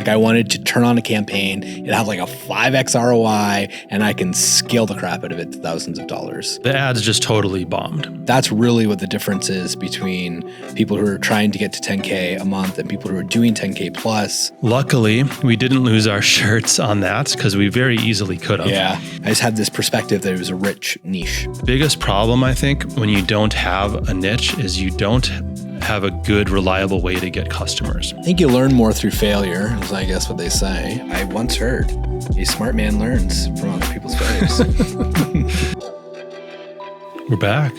Like I wanted to turn on a campaign, it have like a 5x ROI, and I can scale the crap out of it to thousands of dollars. The ads just totally bombed. That's really what the difference is between people who are trying to get to 10K a month and people who are doing 10K plus. Luckily, we didn't lose our shirts on that because we very easily could have. Yeah, I just had this perspective that it was a rich niche. Biggest problem, I think, when you don't have a niche is you don't have a good, reliable way to get customers. I think you learn more through failure, is I guess what they say. I once heard, a smart man learns from other people's failures. We're back.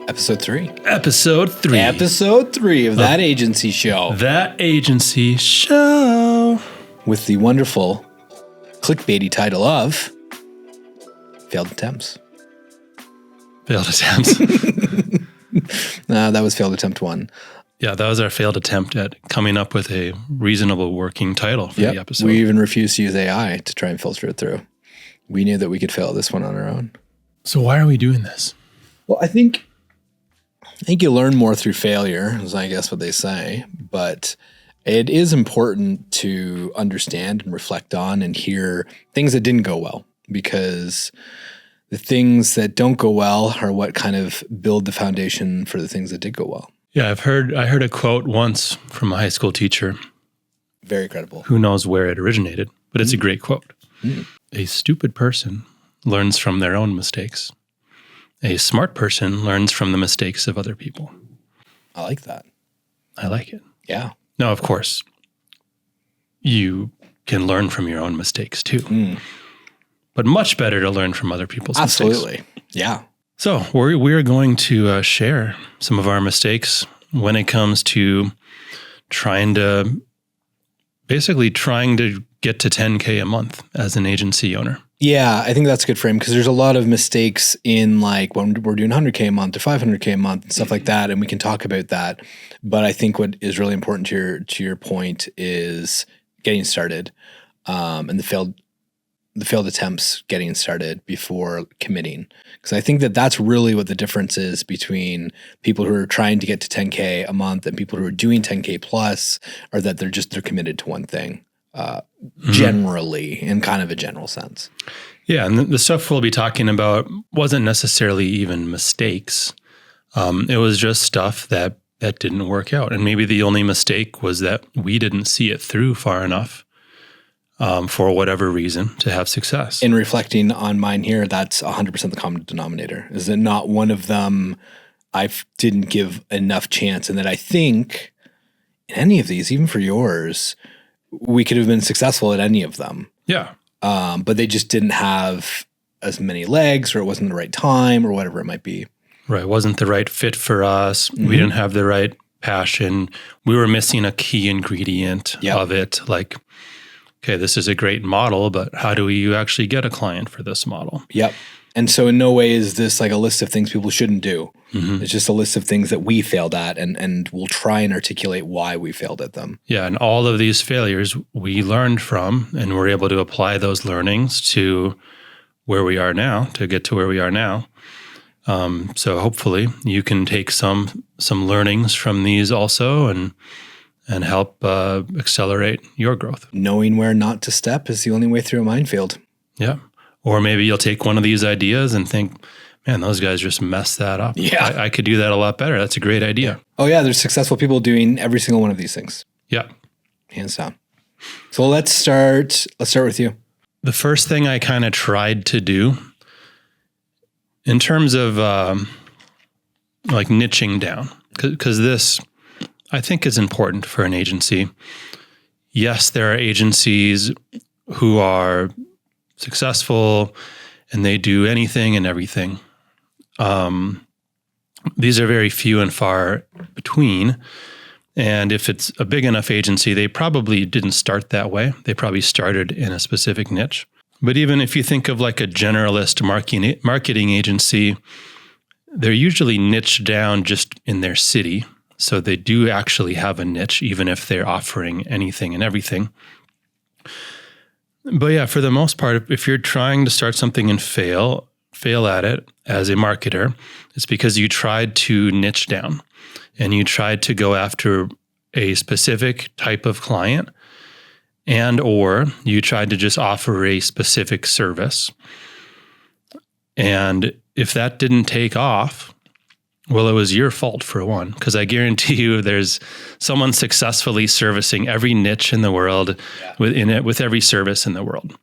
Episode 3. Episode 3. Episode 3 of That Agency Show. That Agency Show. With the wonderful clickbaity title of Failed Attempts. Failed attempts. That was Failed Attempt 1. Yeah, that was our failed attempt at coming up with a reasonable working title for the episode. We even refused to use AI to try and filter it through. We knew that we could fail this one on our own. So why are we doing this? Well, I think you learn more through failure, is I guess what they say. But it is important to understand and reflect on and hear things that didn't go well, because the things that don't go well are what kind of build the foundation for the things that did go well. Yeah, I heard a quote once from a high school teacher. Very credible. Who knows where it originated, but it's a great quote. A stupid person learns from their own mistakes. A smart person learns from the mistakes of other people. I like that. I like it. Yeah. Now, of course, you can learn from your own mistakes too. But much better to learn from other people's mistakes. Absolutely. Yeah. So we're going to share some of our mistakes when it comes to trying to get to 10K a month as an agency owner. Yeah, I think that's a good frame, because there's a lot of mistakes in like when we're doing 100K a month or 500K a month and stuff like that, and we can talk about that. But I think what is really important to your point is getting started, and the failed attempts getting started before committing. Because I think that that's really what the difference is between people who are trying to get to 10K a month and people who are doing 10K plus, are that they're committed to one thing, generally, in kind of a general sense. Yeah, and the stuff we'll be talking about wasn't necessarily even mistakes. It was just stuff that didn't work out. And maybe the only mistake was that we didn't see it through far enough for whatever reason to have success. In reflecting on mine here, that's 100% the common denominator, is that not one of them I didn't give enough chance, and that I think in any of these, even for yours, we could have been successful at any of them. Yeah. But they just didn't have as many legs, or it wasn't the right time, or whatever it might be. Right. It wasn't the right fit for us. We didn't have the right passion. We were missing a key ingredient of it. Like, okay, this is a great model, but how do you actually get a client for this model? Yep. And so in no way is this like a list of things people shouldn't do. It's just a list of things that we failed at, and we'll try and articulate why we failed at them. Yeah, and all of these failures we learned from, and we're able to apply those learnings to where we are now, to get to where we are now. So hopefully you can take some learnings from these also and help accelerate your growth. Knowing where not to step is the only way through a minefield. Yeah. Or maybe you'll take one of these ideas and think, man, those guys just messed that up. Yeah. I could do that a lot better. That's a great idea. Oh yeah, there's successful people doing every single one of these things. Yeah. Hands down. So let's start with you. The first thing I kind of tried to do in terms of like niching down, because this I think is important for an agency. Yes, there are agencies who are successful and they do anything and everything. These are very few and far between. And if it's a big enough agency, they probably didn't start that way. They probably started in a specific niche. But even if you think of like a generalist marketing agency, they're usually niched down just in their city. So they do actually have a niche, even if they're offering anything and everything. But yeah, for the most part, if you're trying to start something and fail at it as a marketer, it's because you tried to niche down and you tried to go after a specific type of client and or you tried to just offer a specific service. And if that didn't take off, well, it was your fault for one, because I guarantee you there's someone successfully servicing every niche in the world with every service in the world.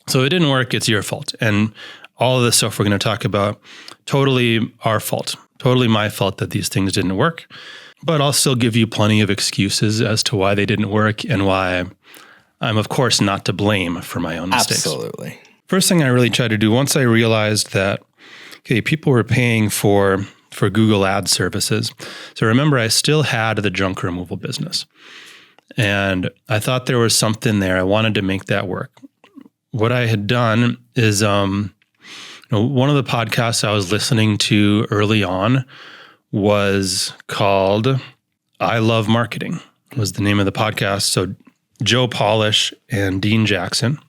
So it didn't work, it's your fault. And all of the stuff we're going to talk about, totally our fault, totally my fault that these things didn't work. But I'll still give you plenty of excuses as to why they didn't work and why I'm, of course, not to blame for my own mistakes. Absolutely. First thing I really tried to do, once I realized that, okay, people were paying for Google ad services. So remember, I still had the junk removal business. And I thought there was something there. I wanted to make that work. What I had done is, one of the podcasts I was listening to early on was called I Love Marketing, was the name of the podcast. So Joe Polish and Dean Jackson.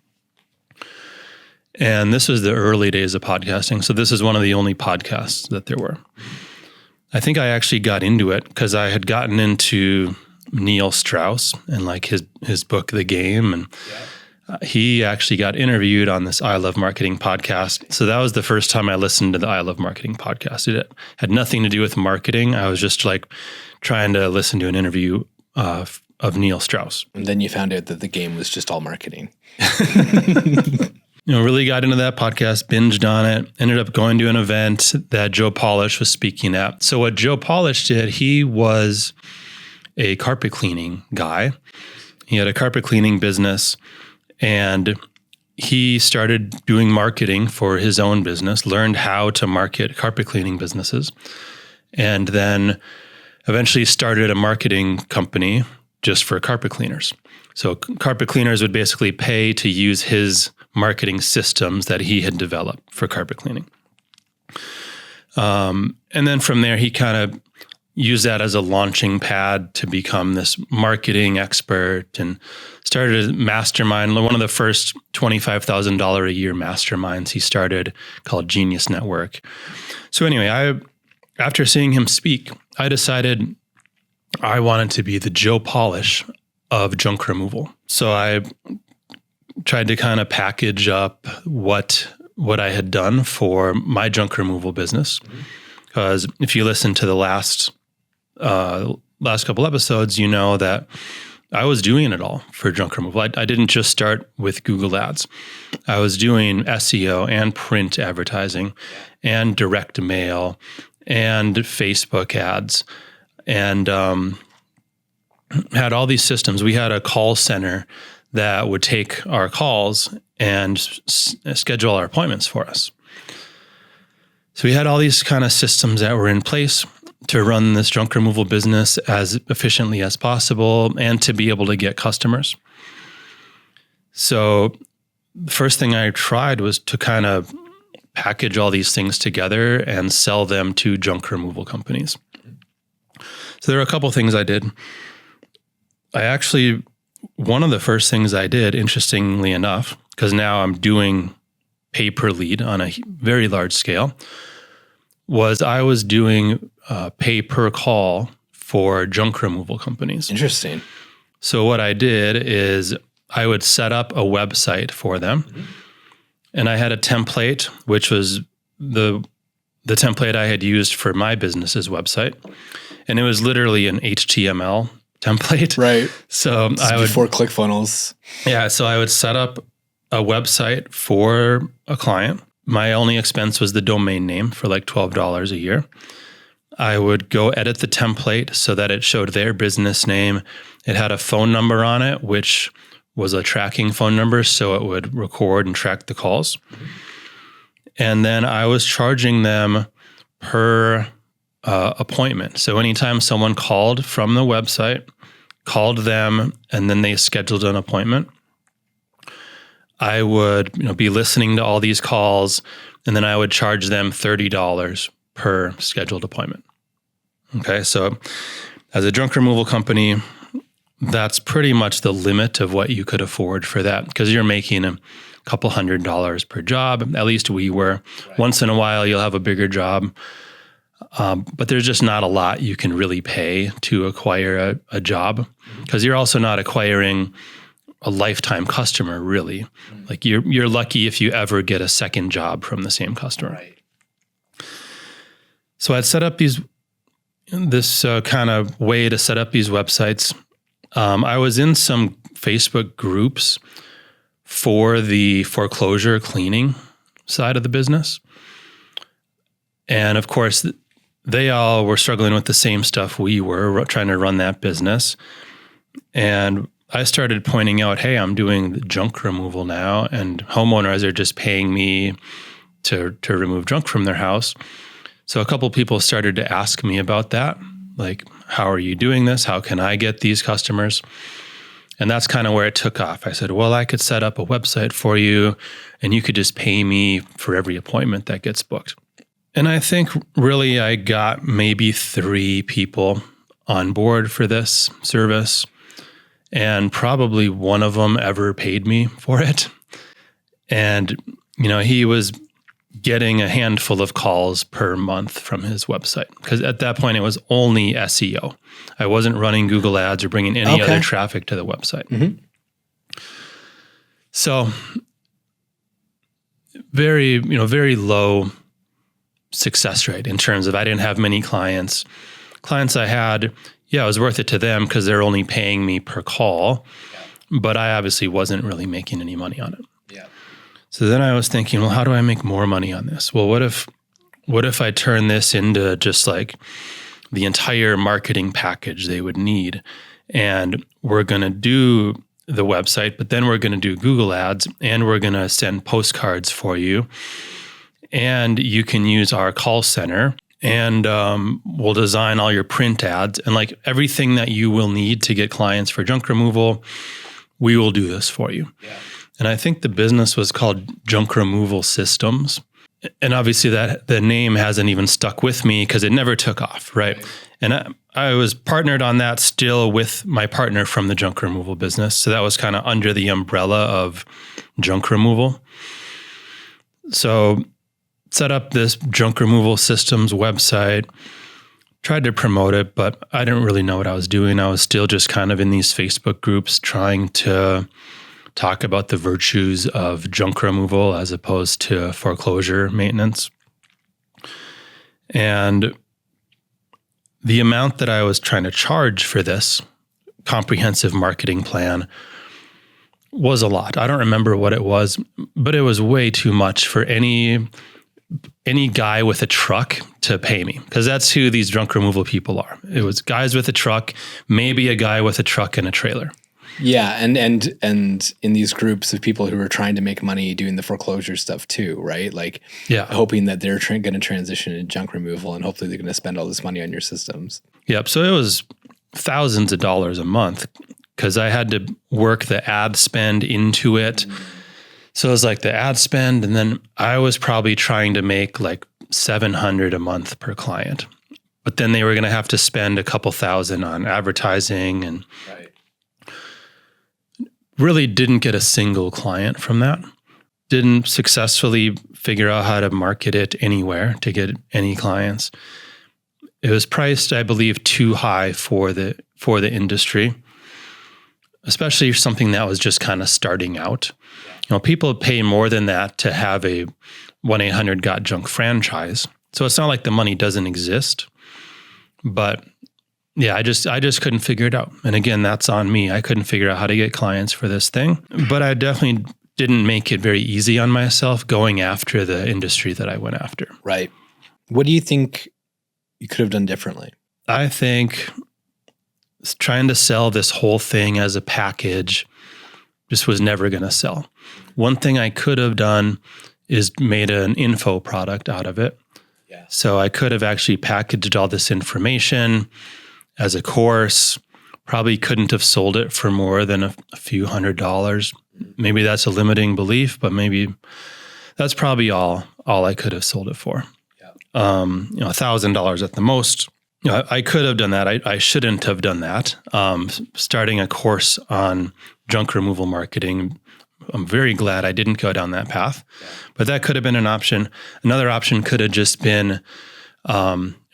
And this was the early days of podcasting. So this is one of the only podcasts that there were. I think I actually got into it because I had gotten into Neil Strauss and like his book, The Game. And he actually got interviewed on this I Love Marketing podcast. So that was the first time I listened to the I Love Marketing podcast. It had nothing to do with marketing. I was just like trying to listen to an interview of Neil Strauss. And then you found out that The Game was just all marketing. Really got into that podcast, binged on it, ended up going to an event that Joe Polish was speaking at. So what Joe Polish did, he was a carpet cleaning guy. He had a carpet cleaning business, and he started doing marketing for his own business, learned how to market carpet cleaning businesses, and then eventually started a marketing company just for carpet cleaners. So carpet cleaners would basically pay to use his marketing systems that he had developed for carpet cleaning. And then from there, he kind of used that as a launching pad to become this marketing expert and started a mastermind, one of the first $25,000 a year masterminds he started called Genius Network. So anyway, after seeing him speak, I decided I wanted to be the Joe Polish of junk removal. So I tried to kind of package up what I had done for my junk removal business. Because if you listen to the last couple episodes, you know that I was doing it all for junk removal. I didn't just start with Google Ads. I was doing SEO and print advertising and direct mail and Facebook ads and had all these systems. We had a call center that would take our calls and schedule our appointments for us. So we had all these kind of systems that were in place to run this junk removal business as efficiently as possible and to be able to get customers. So the first thing I tried was to kind of package all these things together and sell them to junk removal companies. So there are a couple things I did. One of the first things I did, interestingly enough, because now I'm doing pay per lead on a very large scale, was I was doing pay per call for junk removal companies. Interesting. So what I did is I would set up a website for them, and I had a template, which was the template I had used for my business's website, and it was literally an HTML template. Right. So before ClickFunnels. Yeah. So I would set up a website for a client. My only expense was the domain name for like $12 a year. I would go edit the template so that it showed their business name. It had a phone number on it, which was a tracking phone number. So it would record and track the calls. And then I was charging them per appointment. So anytime someone called from the website, called them, and then they scheduled an appointment, I would be listening to all these calls, and then I would charge them $30 per scheduled appointment. Okay, so as a junk removal company, that's pretty much the limit of what you could afford for that, because you're making a couple $100 per job. At least we were. Right. Once in a while, you'll have a bigger job. But there's just not a lot you can really pay to acquire a job, because you're also not acquiring a lifetime customer, really. Like you're lucky if you ever get a second job from the same customer. Right. So I'd set up this kind of way to set up these websites. I was in some Facebook groups for the foreclosure cleaning side of the business. And of course, they all were struggling with the same stuff we were, trying to run that business. And I started pointing out, hey, I'm doing junk removal now, and homeowners are just paying me to remove junk from their house. So a couple people started to ask me about that. Like, how are you doing this? How can I get these customers? And that's kind of where it took off. I said, well, I could set up a website for you and you could just pay me for every appointment that gets booked. And I think really I got maybe 3 people on board for this service, and probably one of them ever paid me for it. And, he was getting a handful of calls per month from his website, because at that point it was only SEO. I wasn't running Google ads or bringing any other traffic to the website. Mm-hmm. So very low success rate in terms of I didn't have many clients. Clients I had, it was worth it to them because they're only paying me per call, but I obviously wasn't really making any money on it. Yeah. So then I was thinking, well, how do I make more money on this? Well, what if I turn this into just like the entire marketing package they would need? And we're going to do the website, but then we're going to do Google ads, and we're going to send postcards for you. And you can use our call center, and we'll design all your print ads, and like everything that you will need to get clients for junk removal, we will do this for you. Yeah. And I think the business was called Junk Removal Systems. And obviously that the name hasn't even stuck with me because it never took off, right? And I was partnered on that still with my partner from the junk removal business. So that was kind of under the umbrella of junk removal. So set up this Junk Removal Systems website, tried to promote it, but I didn't really know what I was doing. I was still just kind of in these Facebook groups trying to talk about the virtues of junk removal as opposed to foreclosure maintenance. And the amount that I was trying to charge for this comprehensive marketing plan was a lot. I don't remember what it was, but it was way too much for any guy with a truck to pay me, because that's who these junk removal people are. It was guys with a truck, maybe a guy with a truck and a trailer. Yeah, and in these groups of people who are trying to make money doing the foreclosure stuff too, right? Like, hoping that they're going to transition into junk removal, and hopefully they're going to spend all this money on your systems. Yep. So it was thousands of dollars a month because I had to work the ad spend into it. So it was like the ad spend, and then I was probably trying to make like $700 a month per client, but then they were going to have to spend a couple thousand on advertising, and really didn't get a single client from that. Didn't successfully figure out how to market it anywhere to get any clients. It was priced, I believe, too high for the industry, especially something that was just kind of starting out. People pay more than that to have a 1-800-GOT-JUNK franchise. So it's not like the money doesn't exist, but yeah, I just couldn't figure it out. And again, that's on me. I couldn't figure out how to get clients for this thing, but I definitely didn't make it very easy on myself going after the industry that I went after. Right. What do you think you could have done differently? I think trying to sell this whole thing as a package just was never going to sell. One thing I could have done is made an info product out of it. Yeah. So I could have actually packaged all this information as a course. Probably couldn't have sold it for more than a few $100s. Maybe that's a limiting belief, but maybe that's probably all I could have sold it for. Yeah. $1,000 at the most. I could have done that. I shouldn't have done that. Starting a course on junk removal marketing, I'm very glad I didn't go down that path, but that could have been an option. Another option could have just been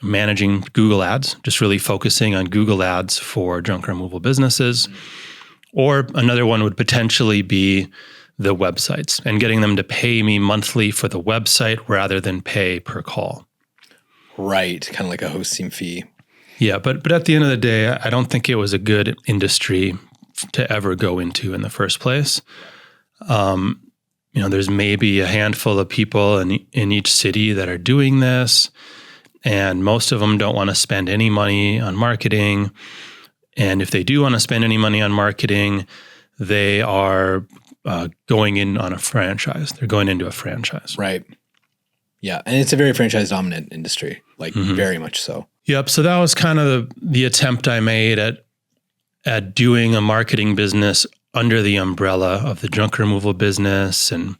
managing Google ads, just really focusing on Google ads for junk removal businesses, Or another one would potentially be the websites and getting them to pay me monthly for the website rather than pay per call. Right. Kind of like a hosting fee. Yeah. But at the end of the day, I don't think it was a good industry to ever go into in the first place. There's maybe a handful of people in each city that are doing this, and most of them don't want to spend any money on marketing. And if they do want to spend any money on marketing, they are going in on a franchise. They're going into a franchise. Right. Yeah. And it's a very franchise dominant industry, like very much so. Yep. So that was kind of the attempt I made at doing a marketing business under the umbrella of the junk removal business, and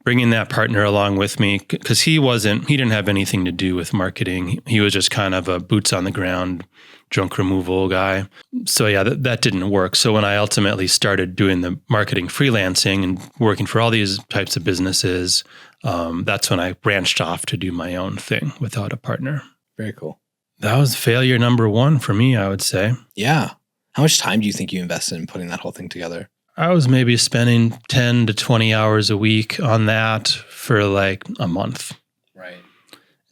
bringing that partner along with me, because he didn't have anything to do with marketing. He was just kind of a boots on the ground junk removal guy. So yeah, that didn't work. So when I ultimately started doing the marketing freelancing and working for all these types of businesses, that's when I branched off to do my own thing without a partner. Very cool. That was failure number one for me, I would say. Yeah. How much time do you think you invested in putting that whole thing together? I was maybe spending 10 to 20 hours a week on that for like a month. Right.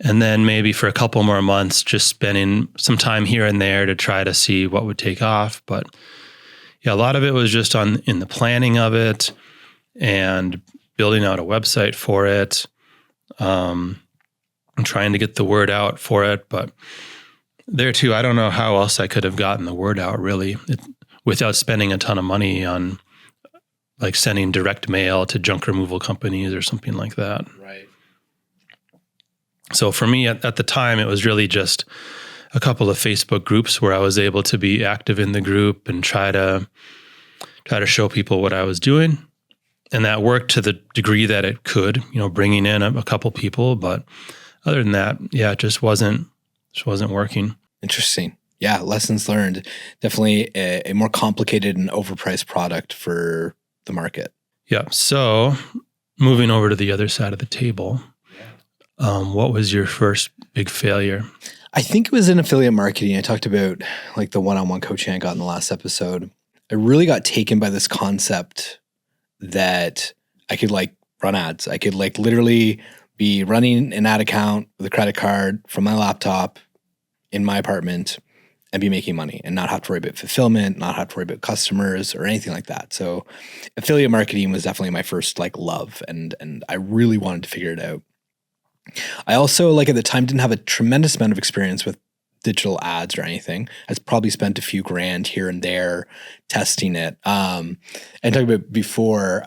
And then maybe for a couple more months, just spending some time here and there to try to see what would take off. But yeah, a lot of it was just in the planning of it and building out a website for it, and trying to get the word out for it. But there too, I don't know how else I could have gotten the word out really without spending a ton of money on like sending direct mail to junk removal companies or something like that. Right. So for me at the time, it was really just a couple of Facebook groups where I was able to be active in the group and try to show people what I was doing. And that worked to the degree that it could, bringing in a couple people. But other than that, yeah, it just wasn't working. Interesting. Yeah. Lessons learned. Definitely a more complicated and overpriced product for the market. Yeah. So moving over to the other side of the table, what was your first big failure? I think it was in affiliate marketing. I talked about like the one-on-one coaching I got in the last episode. I really got taken by this concept that I could like run ads. I could like literally be running an ad account with a credit card from my laptop in my apartment and be making money and not have to worry about fulfillment, not have to worry about customers or anything like that. So affiliate marketing was definitely my first like love, and I really wanted to figure it out. I also like at the time didn't have a tremendous amount of experience with digital ads or anything. I probably spent a few grand here and there testing it. And talking about before,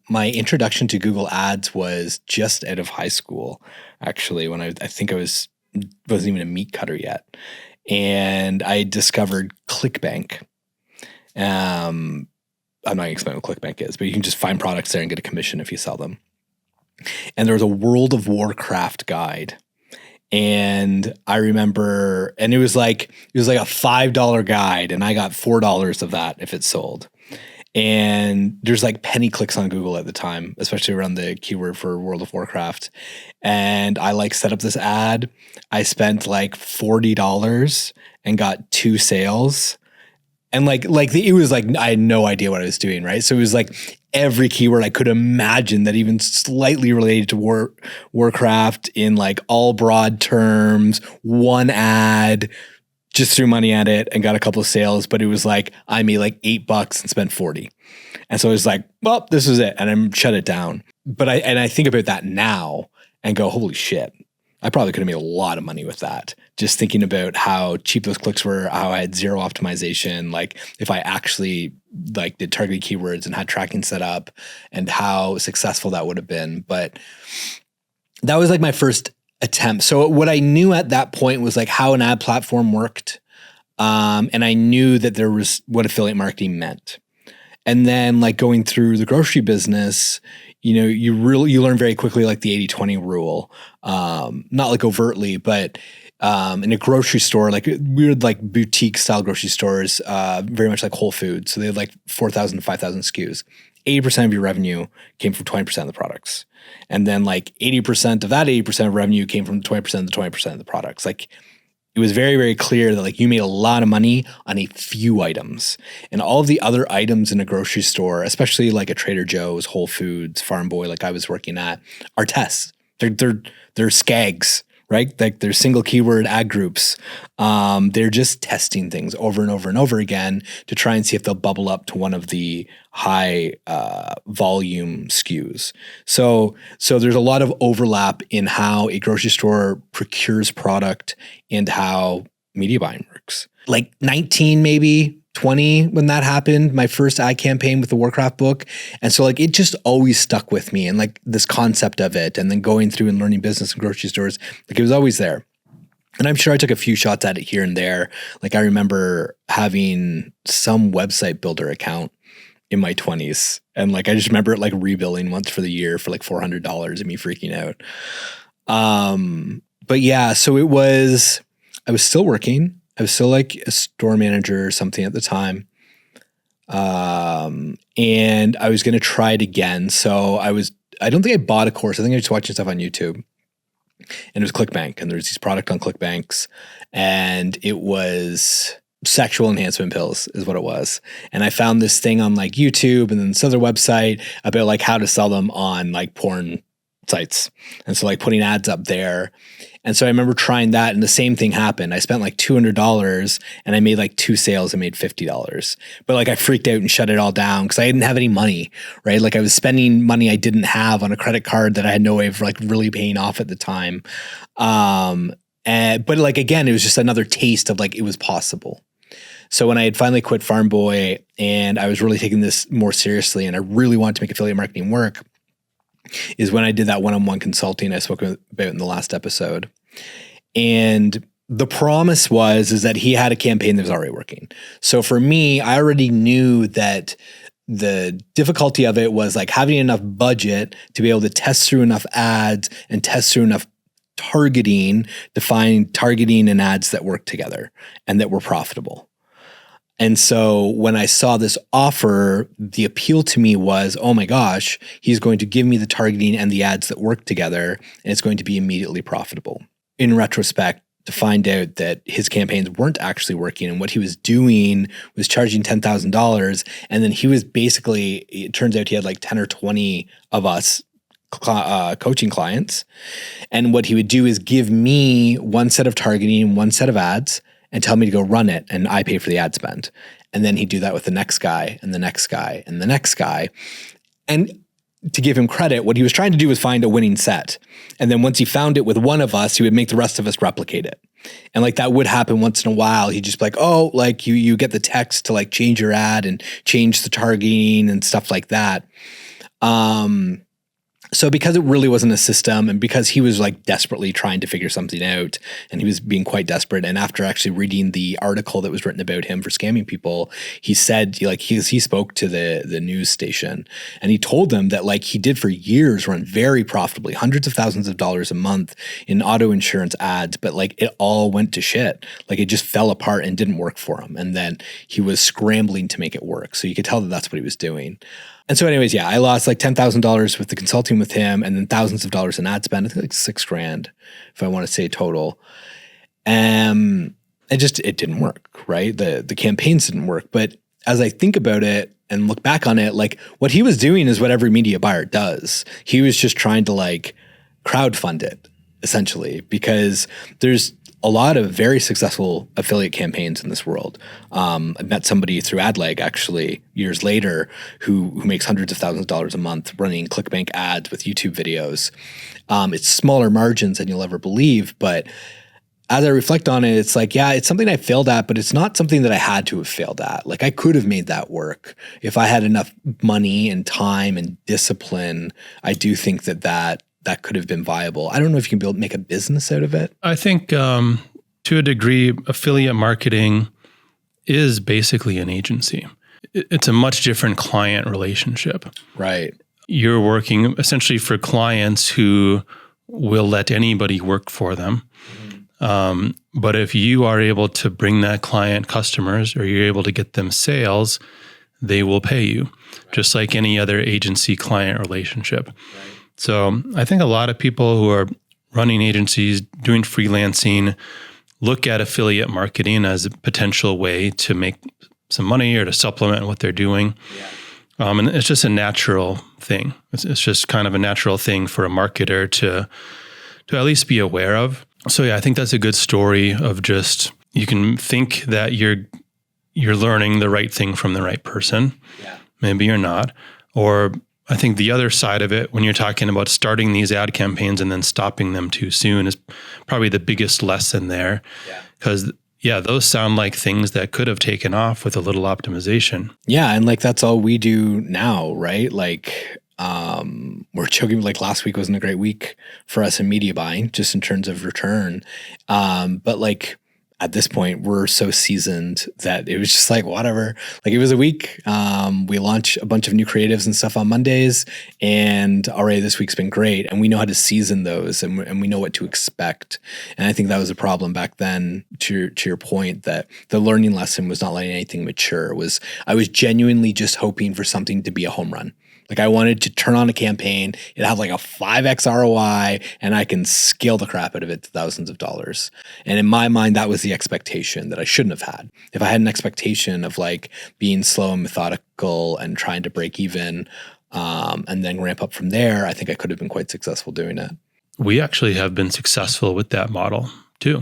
my introduction to Google Ads was just out of high school, actually, when I think I wasn't even a meat cutter yet. And I discovered ClickBank. I'm not going to explain what ClickBank is, but you can just find products there and get a commission if you sell them. And there was a World of Warcraft guide. And I remember, and it was like a $5 guide, and I got $4 of that if it sold. And there's like penny clicks on Google at the time, especially around the keyword for World of Warcraft. And I like set up this ad. I spent like $40 and got 2 sales. And it was like, I had no idea what I was doing, right? So it was like every keyword I could imagine that even slightly related to Warcraft in like all broad terms, one ad, just threw money at it and got a couple of sales. But it was like, I made like $8 and spent 40. And so I was like, well, this is it. And I shut it down. But I think about that now and go, holy shit. I probably could have made a lot of money with that. Just thinking about how cheap those clicks were, how I had zero optimization, like if I actually like did targeted keywords and had tracking set up, and how successful that would have been. But that was like my first attempt. So what I knew at that point was like how an ad platform worked. And I knew that there was what affiliate marketing meant. And then like going through the grocery business, you learn very quickly like the 80-20 rule. Not like overtly, but in a grocery store, like weird like boutique style grocery stores, very much like Whole Foods. So they had like 4,000 to 5,000 SKUs. 80% of your revenue came from 20% of the products. And then like 80% of that 80% of revenue came from 20% of the 20% of the products. Like it was very, very clear that like you made a lot of money on a few items, and all of the other items in a grocery store, especially like a Trader Joe's, Whole Foods, Farm Boy, like I was working at, are tests. They're SCAGs, right? Like they're single keyword ad groups. They're just testing things over and over and over again to try and see if they'll bubble up to one of the high volume SKUs. So there's a lot of overlap in how a grocery store procures product and how media buying works. Like 19, maybe 20 when that happened, my first ad campaign with the Warcraft book. And so like it just always stuck with me, and like this concept of it, and then going through and learning business in grocery stores, like it was always there. And I'm sure I took a few shots at it here and there. Like I remember having some website builder account in my 20s. And like I just remember it like rebilling once for the year for like $400 and me freaking out. But yeah, so I was still working. I was still like a store manager or something at the time. And I was going to try it again. So I don't think I bought a course. I think I was just watching stuff on YouTube. And it was ClickBank, and there's these product on ClickBanks, and it was sexual enhancement pills is what it was. And I found this thing on like YouTube and then this other website about like how to sell them on like porn sites. And so like putting ads up there. And so I remember trying that, and the same thing happened. I spent like $200 and I made like 2 sales and made $50. But like I freaked out and shut it all down because I didn't have any money, right? Like I was spending money I didn't have on a credit card that I had no way of like really paying off at the time. But like, again, it was just another taste of like, it was possible. So when I had finally quit Farm Boy and I was really taking this more seriously and I really wanted to make affiliate marketing work, is when I did that one-on-one consulting I spoke about in the last episode. And the promise is that he had a campaign that was already working. So for me, I already knew that the difficulty of it was like having enough budget to be able to test through enough ads and test through enough targeting to find targeting and ads that work together and that were profitable. And so when I saw this offer, the appeal to me was, oh my gosh, he's going to give me the targeting and the ads that work together, and it's going to be immediately profitable. In retrospect, to find out that his campaigns weren't actually working, and what he was doing was charging $10,000. And then he was basically, it turns out he had like 10 or 20 of us coaching clients. And what he would do is give me one set of targeting, one set of ads, and tell me to go run it, and I pay for the ad spend. And then he'd do that with the next guy and the next guy and the next guy. And to give him credit, what he was trying to do was find a winning set. And then once he found it with one of us, he would make the rest of us replicate it. And like that would happen once in a while. He'd just be like, oh, like you get the text to like change your ad and change the targeting and stuff like that. So because it really wasn't a system, and because he was like desperately trying to figure something out, and he was being quite desperate, and after actually reading the article that was written about him for scamming people, he said like he spoke to the news station, and he told them that like he did for years run very profitably, hundreds of thousands of dollars a month in auto insurance ads, but like it all went to shit. Like it just fell apart and didn't work for him. And then he was scrambling to make it work. So you could tell that that's what he was doing. And so anyways, yeah, I lost like $10,000 with the consulting with him, and then thousands of dollars in ad spend. I think like $6,000 if I want to say total. It didn't work, right? The campaigns didn't work. But as I think about it and look back on it, like what he was doing is what every media buyer does. He was just trying to like crowdfund it essentially, because there's a lot of very successful affiliate campaigns in this world. I met somebody through AdLeg actually years later who makes hundreds of thousands of dollars a month running ClickBank ads with YouTube videos. It's smaller margins than you'll ever believe, but as I reflect on it, it's like, yeah, it's something I failed at, but it's not something that I had to have failed at. Like I could have made that work if I had enough money and time and discipline. I do think that could have been viable. I don't know if you can make a business out of it. I think to a degree, affiliate marketing is basically an agency. It's a much different client relationship. Right. You're working essentially for clients who will let anybody work for them. But if you are able to bring that client customers, or you're able to get them sales, they will pay you, just like any other agency client relationship. Right. So I think a lot of people who are running agencies, doing freelancing, look at affiliate marketing as a potential way to make some money or to supplement what they're doing. Yeah. And it's just a natural thing. It's just kind of a natural thing for a marketer to at least be aware of. So yeah, I think that's a good story of just, you can think that you're learning the right thing from the right person. Yeah. Maybe you're not. Or I think the other side of it, when you're talking about starting these ad campaigns and then stopping them too soon, is probably the biggest lesson there. Because those sound like things that could have taken off with a little optimization. Yeah. And like, that's all we do now, right? Like, we're joking, like last week wasn't a great week for us in media buying, just in terms of return. But like, at this point, we're so seasoned that it was just like, whatever. Like, it was a week. We launched a bunch of new creatives and stuff on Mondays, and already this week's been great. And we know how to season those, and we know what to expect. And I think that was a problem back then, to your point, that the learning lesson was not letting anything mature. I was genuinely just hoping for something to be a home run. Like, I wanted to turn on a campaign, it have like a 5x ROI, and I can scale the crap out of it to thousands of dollars. And in my mind, that was the expectation that I shouldn't have had. If I had an expectation of like being slow and methodical and trying to break even, and then ramp up from there, I think I could have been quite successful doing it. We actually have been successful with that model too.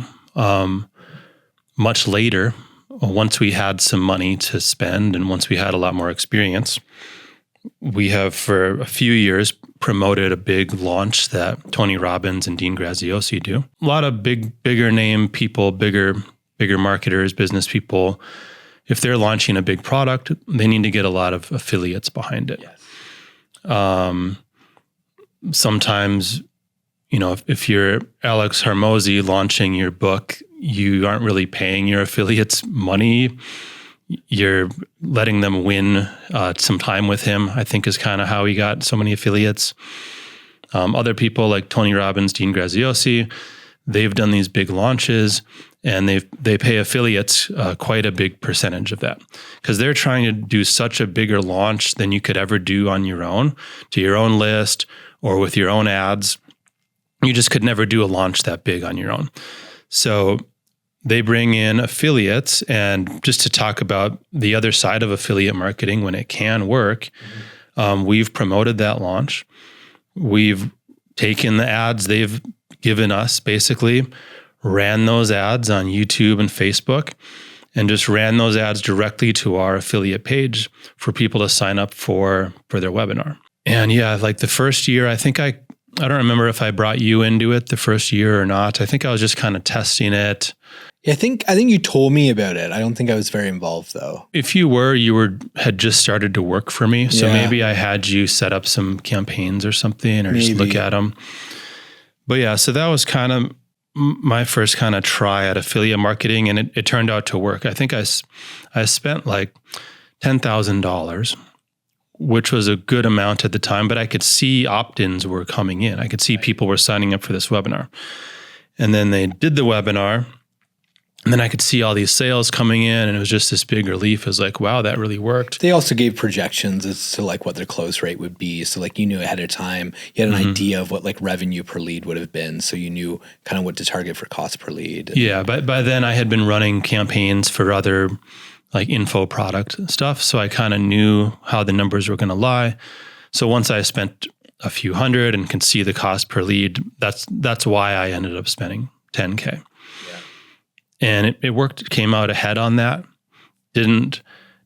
Much later, once we had some money to spend and once we had a lot more experience, we have for a few years promoted a big launch that Tony Robbins and Dean Graziosi do. A lot of bigger name people, bigger marketers, business people. If they're launching a big product, they need to get a lot of affiliates behind it. Yes. Sometimes, if you're Alex Hormozi launching your book, you aren't really paying your affiliates money. You're letting them win some time with him, I think, is kind of how he got so many affiliates. Other people like Tony Robbins, Dean Graziosi, they've done these big launches, and they pay affiliates quite a big percentage of that, because they're trying to do such a bigger launch than you could ever do on your own, to your own list or with your own ads. You just could never do a launch that big on your own. So they bring in affiliates, and just to talk about the other side of affiliate marketing when it can work, we've promoted that launch. We've taken the ads they've given us, basically, ran those ads on YouTube and Facebook, and just ran those ads directly to our affiliate page for people to sign up for their webinar. And yeah, like the first year, I think I don't remember if I brought you into it the first year or not. I think I was just kind of testing it. I think you told me about it. I don't think I was very involved though. If you had just started to work for me. So maybe I had you set up some campaigns or something, or just look at them. But yeah, so that was kind of my first kind of try at affiliate marketing, and it turned out to work. I think I spent like $10,000, which was a good amount at the time, but I could see opt-ins were coming in. I could see people were signing up for this webinar. And then they did the webinar, and then I could see all these sales coming in, and it was just this big relief. It was like, wow, that really worked. They also gave projections as to like what their close rate would be. So like you knew ahead of time, you had an idea of what like revenue per lead would have been. So you knew kind of what to target for cost per lead. Yeah, but by then I had been running campaigns for other like info product stuff. So I kind of knew how the numbers were going to lie. So once I spent a few hundred and can see the cost per lead, that's why I ended up spending $10K. And it worked. It came out ahead on that. Didn't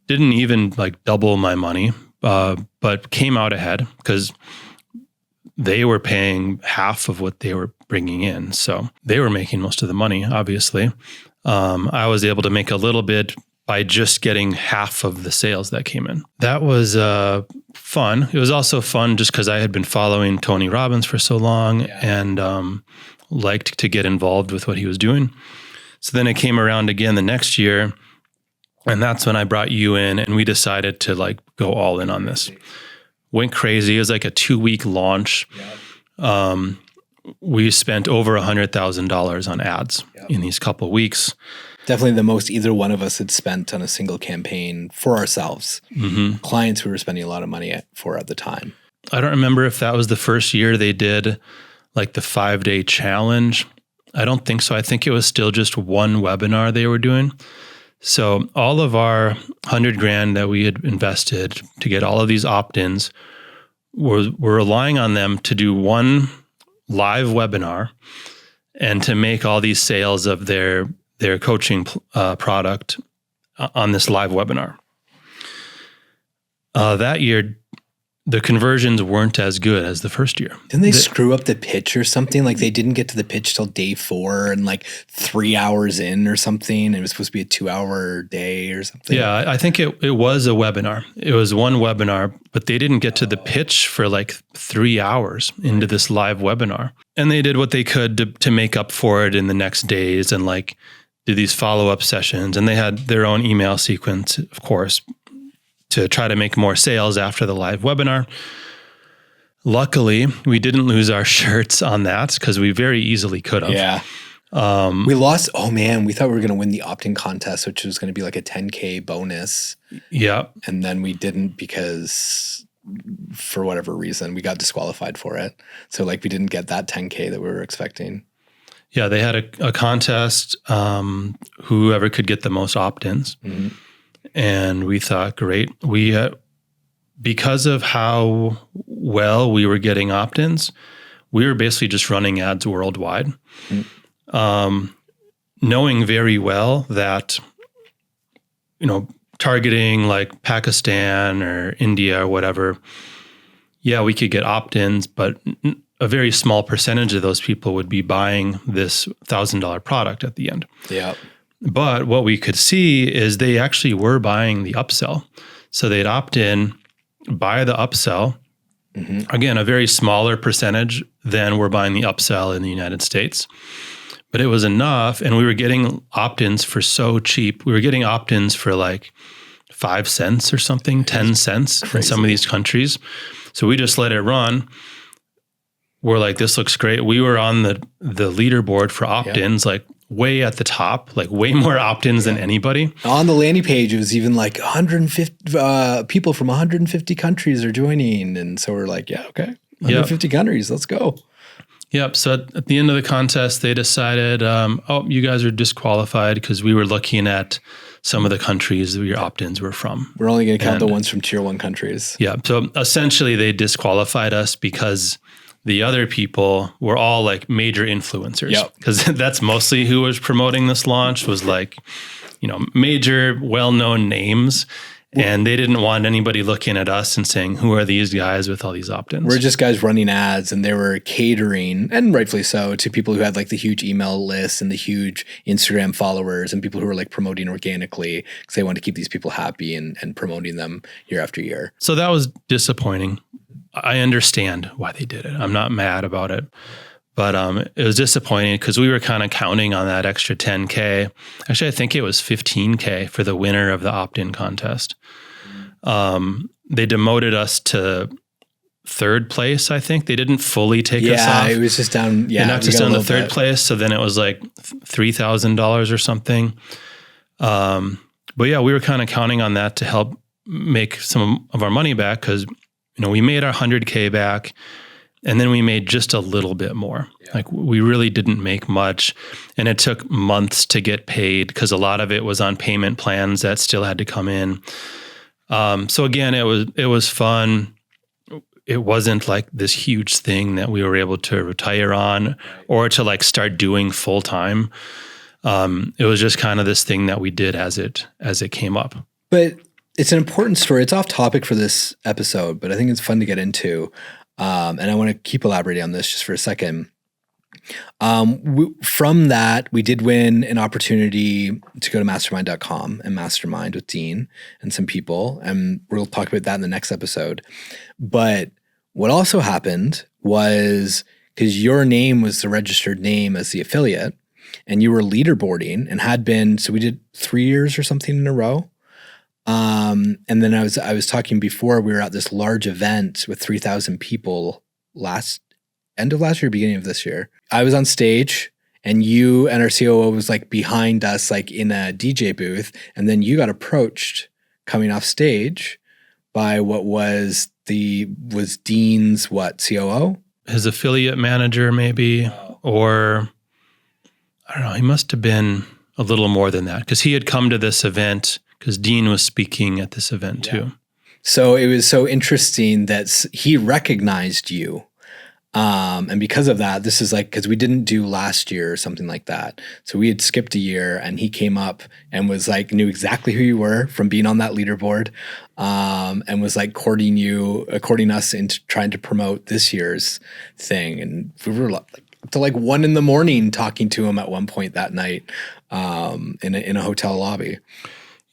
even like double my money, but came out ahead because they were paying half of what they were bringing in. So they were making most of the money, obviously. I was able to make a little bit by just getting half of the sales that came in. That was fun. It was also fun just because I had been following Tony Robbins for so long and liked to get involved with what he was doing. So then it came around again the next year, and that's when I brought you in, and we decided to like go all in on this. Went crazy. It was like a 2-week launch. We spent over $100,000 on ads in these couple of weeks. Definitely the most either one of us had spent on a single campaign for ourselves. Clients we were spending a lot of money for at the time. I don't remember if that was the first year they did like the 5-day challenge, I don't think so. I think it was still just one webinar they were doing. So all of our 100 grand that we had invested to get all of these opt-ins, we're relying on them to do one live webinar and to make all these sales of their coaching product on this live webinar. That year, the conversions weren't as good as the first year. Didn't they screw up the pitch or something? Like they didn't get to the pitch till day 4 and like 3 hours in or something. It was supposed to be a 2-hour day or something. Yeah, I think it was a webinar. It was one webinar, but they didn't get to the pitch for like 3 hours into this live webinar. And they did what they could to make up for it in the next days and like do these follow-up sessions. And they had their own email sequence, of course, to try to make more sales after the live webinar. Luckily, we didn't lose our shirts on that because we very easily could have. Yeah. We lost. Oh man, we thought we were going to win the opt-in contest, which was going to be like a 10K bonus. Yeah. And then we didn't because for whatever reason, we got disqualified for it. So like we didn't get that 10K that we were expecting. Yeah, they had a contest, whoever could get the most opt-ins. Mm-hmm. And we thought, great. We, because of how well we were getting opt-ins, we were basically just running ads worldwide, knowing very well that, targeting like Pakistan or India or whatever, yeah, we could get opt-ins, but a very small percentage of those people would be buying this $1,000 product at the end. Yeah. But what we could see is they actually were buying the upsell. So they'd opt in, buy the upsell. Mm-hmm. Again, a very smaller percentage than we're buying the upsell in the United States. But it was enough, and we were getting opt-ins for so cheap. We were getting opt-ins for like 5 cents or something, 10 cents in some of these countries. So we just let it run. We're like, this looks great. We were on the leaderboard for opt-ins, like way at the top, like way more opt-ins than anybody. On the landing page, it was even like 150 people from 150 countries are joining. And so we're like, yeah, okay, 150 countries, let's go. Yep. So at the end of the contest, they decided, you guys are disqualified because we were looking at some of the countries that your opt-ins were from. We're only going to count the ones from tier 1 countries. Yeah. So essentially they disqualified us because the other people were all like major influencers. Yep. Because that's mostly who was promoting this launch was like, major well-known names. And they didn't want anybody looking at us and saying, who are these guys with all these opt-ins? We're just guys running ads, and they were catering, and rightfully so, to people who had like the huge email lists and the huge Instagram followers and people who were like promoting organically because they wanted to keep these people happy and promoting them year after year. So that was disappointing. I understand why they did it. I'm not mad about it. But it was disappointing because we were kind of counting on that extra 10K. Actually, I think it was 15K for the winner of the opt-in contest. They demoted us to 3rd place, I think. They didn't fully take us off. Yeah, it was just down. Yeah, they knocked us down to 3rd place. So then it was like $3,000 or something. But yeah, we were kind of counting on that to help make some of our money back because, we made our 100K back. And then we made just a little bit more. Yeah. Like we really didn't make much. And it took months to get paid because a lot of it was on payment plans that still had to come in. So again, it was fun. It wasn't like this huge thing that we were able to retire on or to like start doing full time. It was just kind of this thing that we did as it came up. But it's an important story. It's off topic for this episode, but I think it's fun to get into. And I want to keep elaborating on this just for a second. From that, we did win an opportunity to go to mastermind.com and mastermind with Dean and some people. And we'll talk about that in the next episode. But what also happened was because your name was the registered name as the affiliate and you were leaderboarding and had been, so we did 3 years or something in a row. And then I was talking before, we were at this large event with 3,000 people end of last year, beginning of this year. I was on stage and you and our COO was like behind us, like in a DJ booth. And then you got approached coming off stage by what was Dean's COO? His affiliate manager maybe, or I don't know, he must have been a little more than that because he had come to this event because Dean was speaking at this event too. So it was so interesting that he recognized you. And because of that, this is like, because we didn't do last year or something like that. So we had skipped a year and he came up and was like, knew exactly who you were from being on that leaderboard, and was like courting us into trying to promote this year's thing. And we were like up to like 1 a.m. talking to him at one point that night, in a hotel lobby.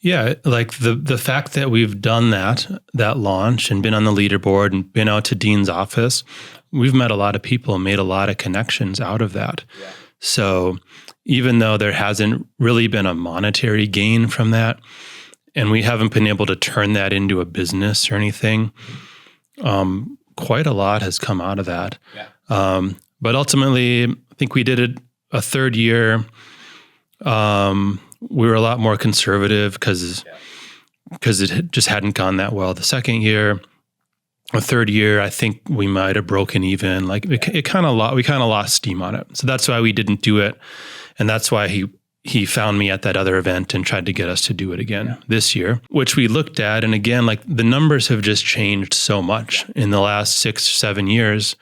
Yeah, like the fact that we've done that launch and been on the leaderboard and been out to Dean's office, we've met a lot of people and made a lot of connections out of that. Yeah. So even though there hasn't really been a monetary gain from that, and we haven't been able to turn that into a business or anything, quite a lot has come out of that. Yeah. But ultimately, I think we did it a third year. We were a lot more conservative because it just hadn't gone that well the second year. The third year, I think we might have broken even. Like we kind of lost steam on it. So that's why we didn't do it, and that's why he found me at that other event and tried to get us to do it again this year, which we looked at. And again, like the numbers have just changed so much in the last 6-7 years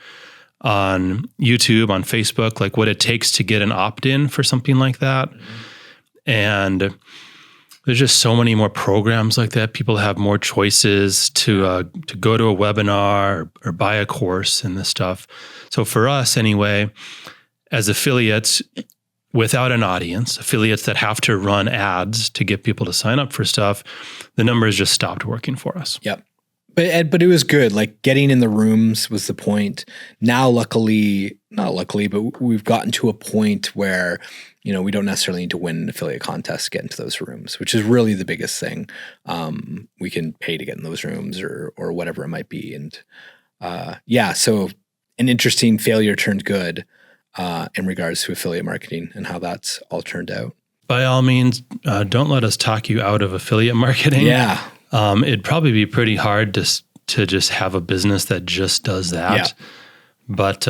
on YouTube, on Facebook, like what it takes to get an opt-in for something like that. And there's just so many more programs like that. People have more choices to go to a webinar or buy a course and this stuff. So for us anyway, as affiliates without an audience, affiliates that have to run ads to get people to sign up for stuff, the numbers just stopped working for us. Yep. But it was good. Like getting in the rooms was the point. Now, not luckily, but we've gotten to a point where, we don't necessarily need to win an affiliate contest to get into those rooms, which is really the biggest thing. We can pay to get in those rooms or whatever it might be. And so an interesting failure turned good in regards to affiliate marketing and how that's all turned out. By all means, don't let us talk you out of affiliate marketing. Yeah. It'd probably be pretty hard to just have a business that just does that. Yeah. But,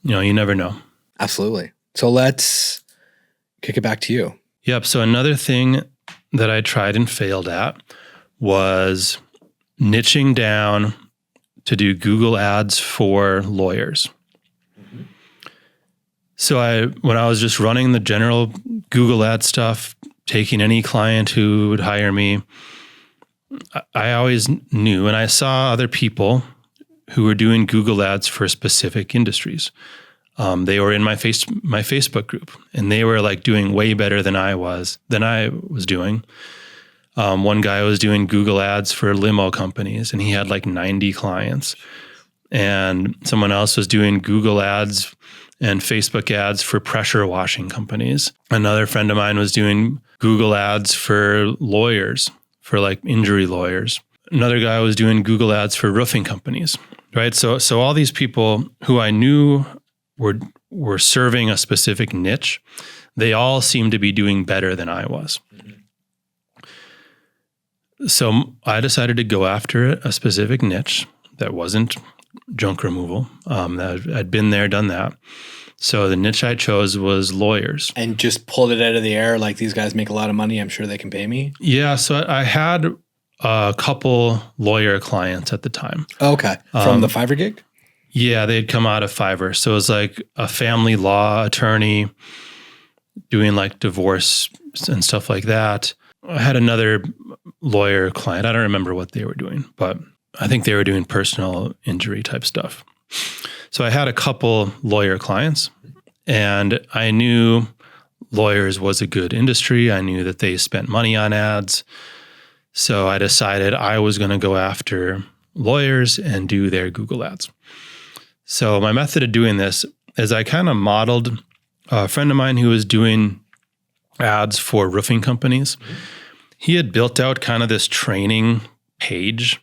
you never know. Absolutely. So let's kick it back to you. Yep. So another thing that I tried and failed at was niching down to do Google ads for lawyers. Mm-hmm. So when I was just running the general Google ad stuff, taking any client who would hire me, I always knew, and I saw other people who were doing Google ads for specific industries. They were in my Facebook group, and they were like doing way better than I was doing. One guy was doing Google ads for limo companies, and he had like 90 clients. And someone else was doing Google ads and Facebook ads for pressure washing companies. Another friend of mine was doing Google ads for lawyers, for like injury lawyers. Another guy was doing Google ads for roofing companies, right? So all these people who I knew were serving a specific niche, they all seemed to be doing better than I was. Mm-hmm. So I decided to go after a specific niche that wasn't junk removal. I'd been there, done that. So the niche I chose was lawyers. And just pulled it out of the air, like these guys make a lot of money, I'm sure they can pay me? Yeah, so I had a couple lawyer clients at the time. Okay, from the Fiverr gig? Yeah, they'd come out of Fiverr. So it was like a family law attorney doing like divorce and stuff like that. I had another lawyer client. I don't remember what they were doing, but I think they were doing personal injury type stuff. So I had a couple lawyer clients, and I knew lawyers was a good industry. I knew that they spent money on ads. So I decided I was going to go after lawyers and do their Google ads. So my method of doing this is I kind of modeled a friend of mine who was doing ads for roofing companies. Mm-hmm. He had built out kind of this training page.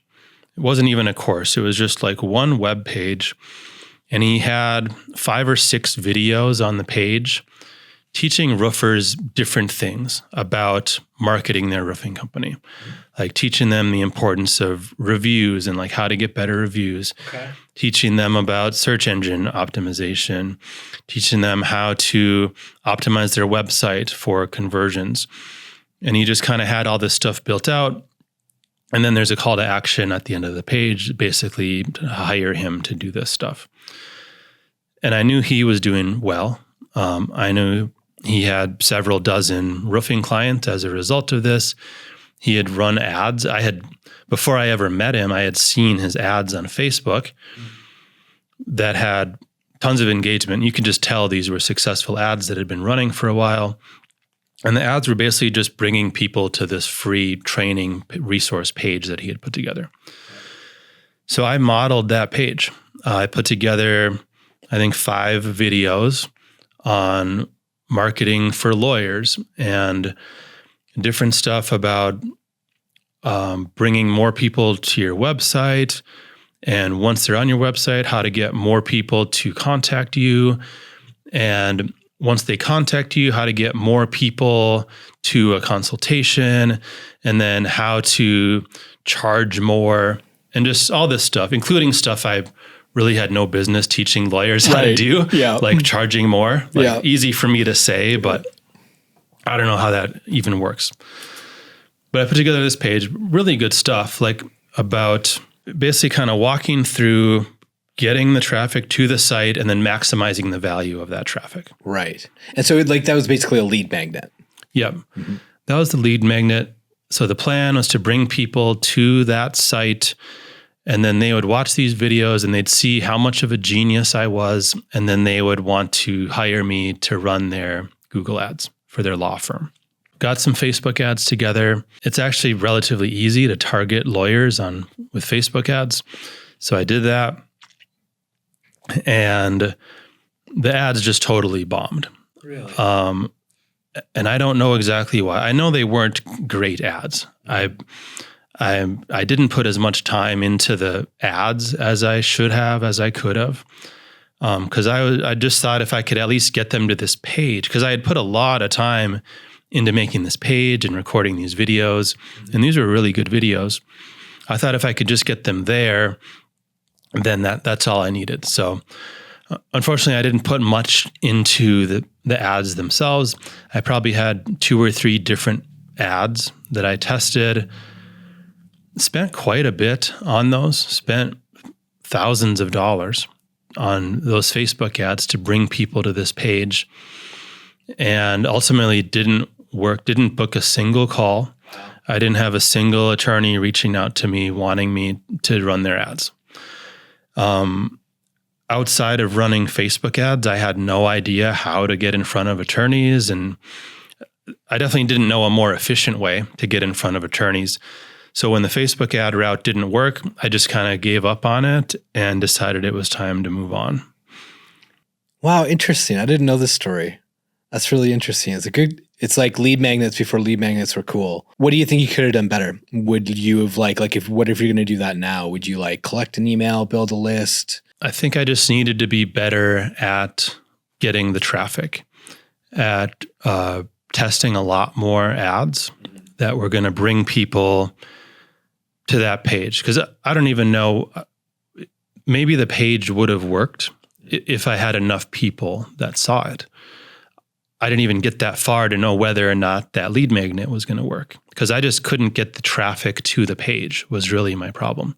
It wasn't even a course. It was just like one web page. And he had 5 or 6 videos on the page teaching roofers different things about marketing their roofing company, like teaching them the importance of reviews and like how to get better reviews, teaching them about search engine optimization, teaching them how to optimize their website for conversions. And he just kind of had all this stuff built out. And then there's a call to action at the end of the page, basically to hire him to do this stuff. And I knew he was doing well. I knew he had several dozen roofing clients as a result of this. He had run ads. Before I ever met him, I had seen his ads on Facebook that had tons of engagement. You could just tell these were successful ads that had been running for a while. And the ads were basically just bringing people to this free training resource page that he had put together. So I modeled that page. I put together, I think, 5 videos on marketing for lawyers and different stuff about bringing more people to your website. And once they're on your website, how to get more people to contact you. And once they contact you, how to get more people to a consultation, and then how to charge more, and just all this stuff, including stuff I really had no business teaching lawyers how to do, like charging more. Easy for me to say, but I don't know how that even works. But I put together this page, really good stuff, like about basically kind of walking through getting the traffic to the site and then maximizing the value of that traffic. Right. And so that was basically a lead magnet. Yep. Mm-hmm. That was the lead magnet. So the plan was to bring people to that site, and then they would watch these videos and they'd see how much of a genius I was. And then they would want to hire me to run their Google ads for their law firm. Got some Facebook ads together. It's actually relatively easy to target lawyers with Facebook ads. So I did that. And the ads just totally bombed. Really? And I don't know exactly why. I know they weren't great ads. I didn't put as much time into the ads as I should have, as I could have. Because I just thought if I could at least get them to this page, because I had put a lot of time into making this page and recording these videos, and these were really good videos. I thought if I could just get them there, then that's all I needed. So unfortunately, I didn't put much into the ads themselves. I probably had 2 or 3 different ads that I tested, spent quite a bit on those, spent thousands of dollars on those Facebook ads to bring people to this page, and ultimately didn't work, didn't book a single call. I didn't have a single attorney reaching out to me wanting me to run their ads. Outside of running Facebook ads, I had no idea how to get in front of attorneys, and I definitely didn't know a more efficient way to get in front of attorneys. So when the Facebook ad route didn't work, I just kind of gave up on it and decided it was time to move on. Wow, interesting. I didn't know this story. That's really interesting. It's like lead magnets before lead magnets were cool. What do you think you could have done better? Would you have what if you're going to do that now? Would you collect an email, build a list? I think I just needed to be better at getting the traffic, at testing a lot more ads that were going to bring people to that page. Because I don't even know, maybe the page would have worked if I had enough people that saw it. I didn't even get that far to know whether or not that lead magnet was going to work, because I just couldn't get the traffic to the page was really my problem.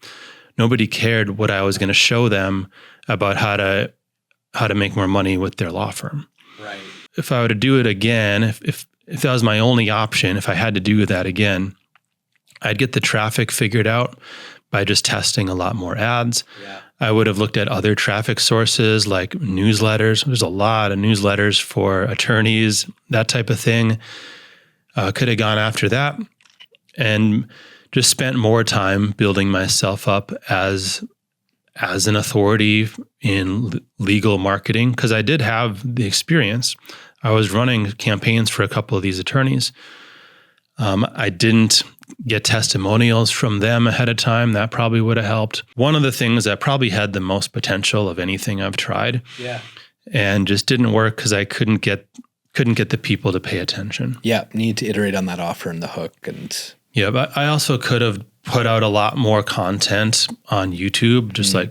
Nobody cared what I was going to show them about how to make more money with their law firm. Right. If I were to do it again, if that was my only option, if I had to do that again, I'd get the traffic figured out by just testing a lot more ads. Yeah. I would have looked at other traffic sources like newsletters. There's a lot of newsletters for attorneys, that type of thing. Could have gone after that and just spent more time building myself up as an authority in legal marketing, because I did have the experience. I was running campaigns for a couple of these attorneys. I didn't get testimonials from them ahead of time. That probably would have helped. One of the things that probably had the most potential of anything I've tried, and just didn't work because I couldn't get couldn't get the people to pay attention. Yeah, need to iterate on that offer and the hook. And yeah, but I also could have put out a lot more content on YouTube, just like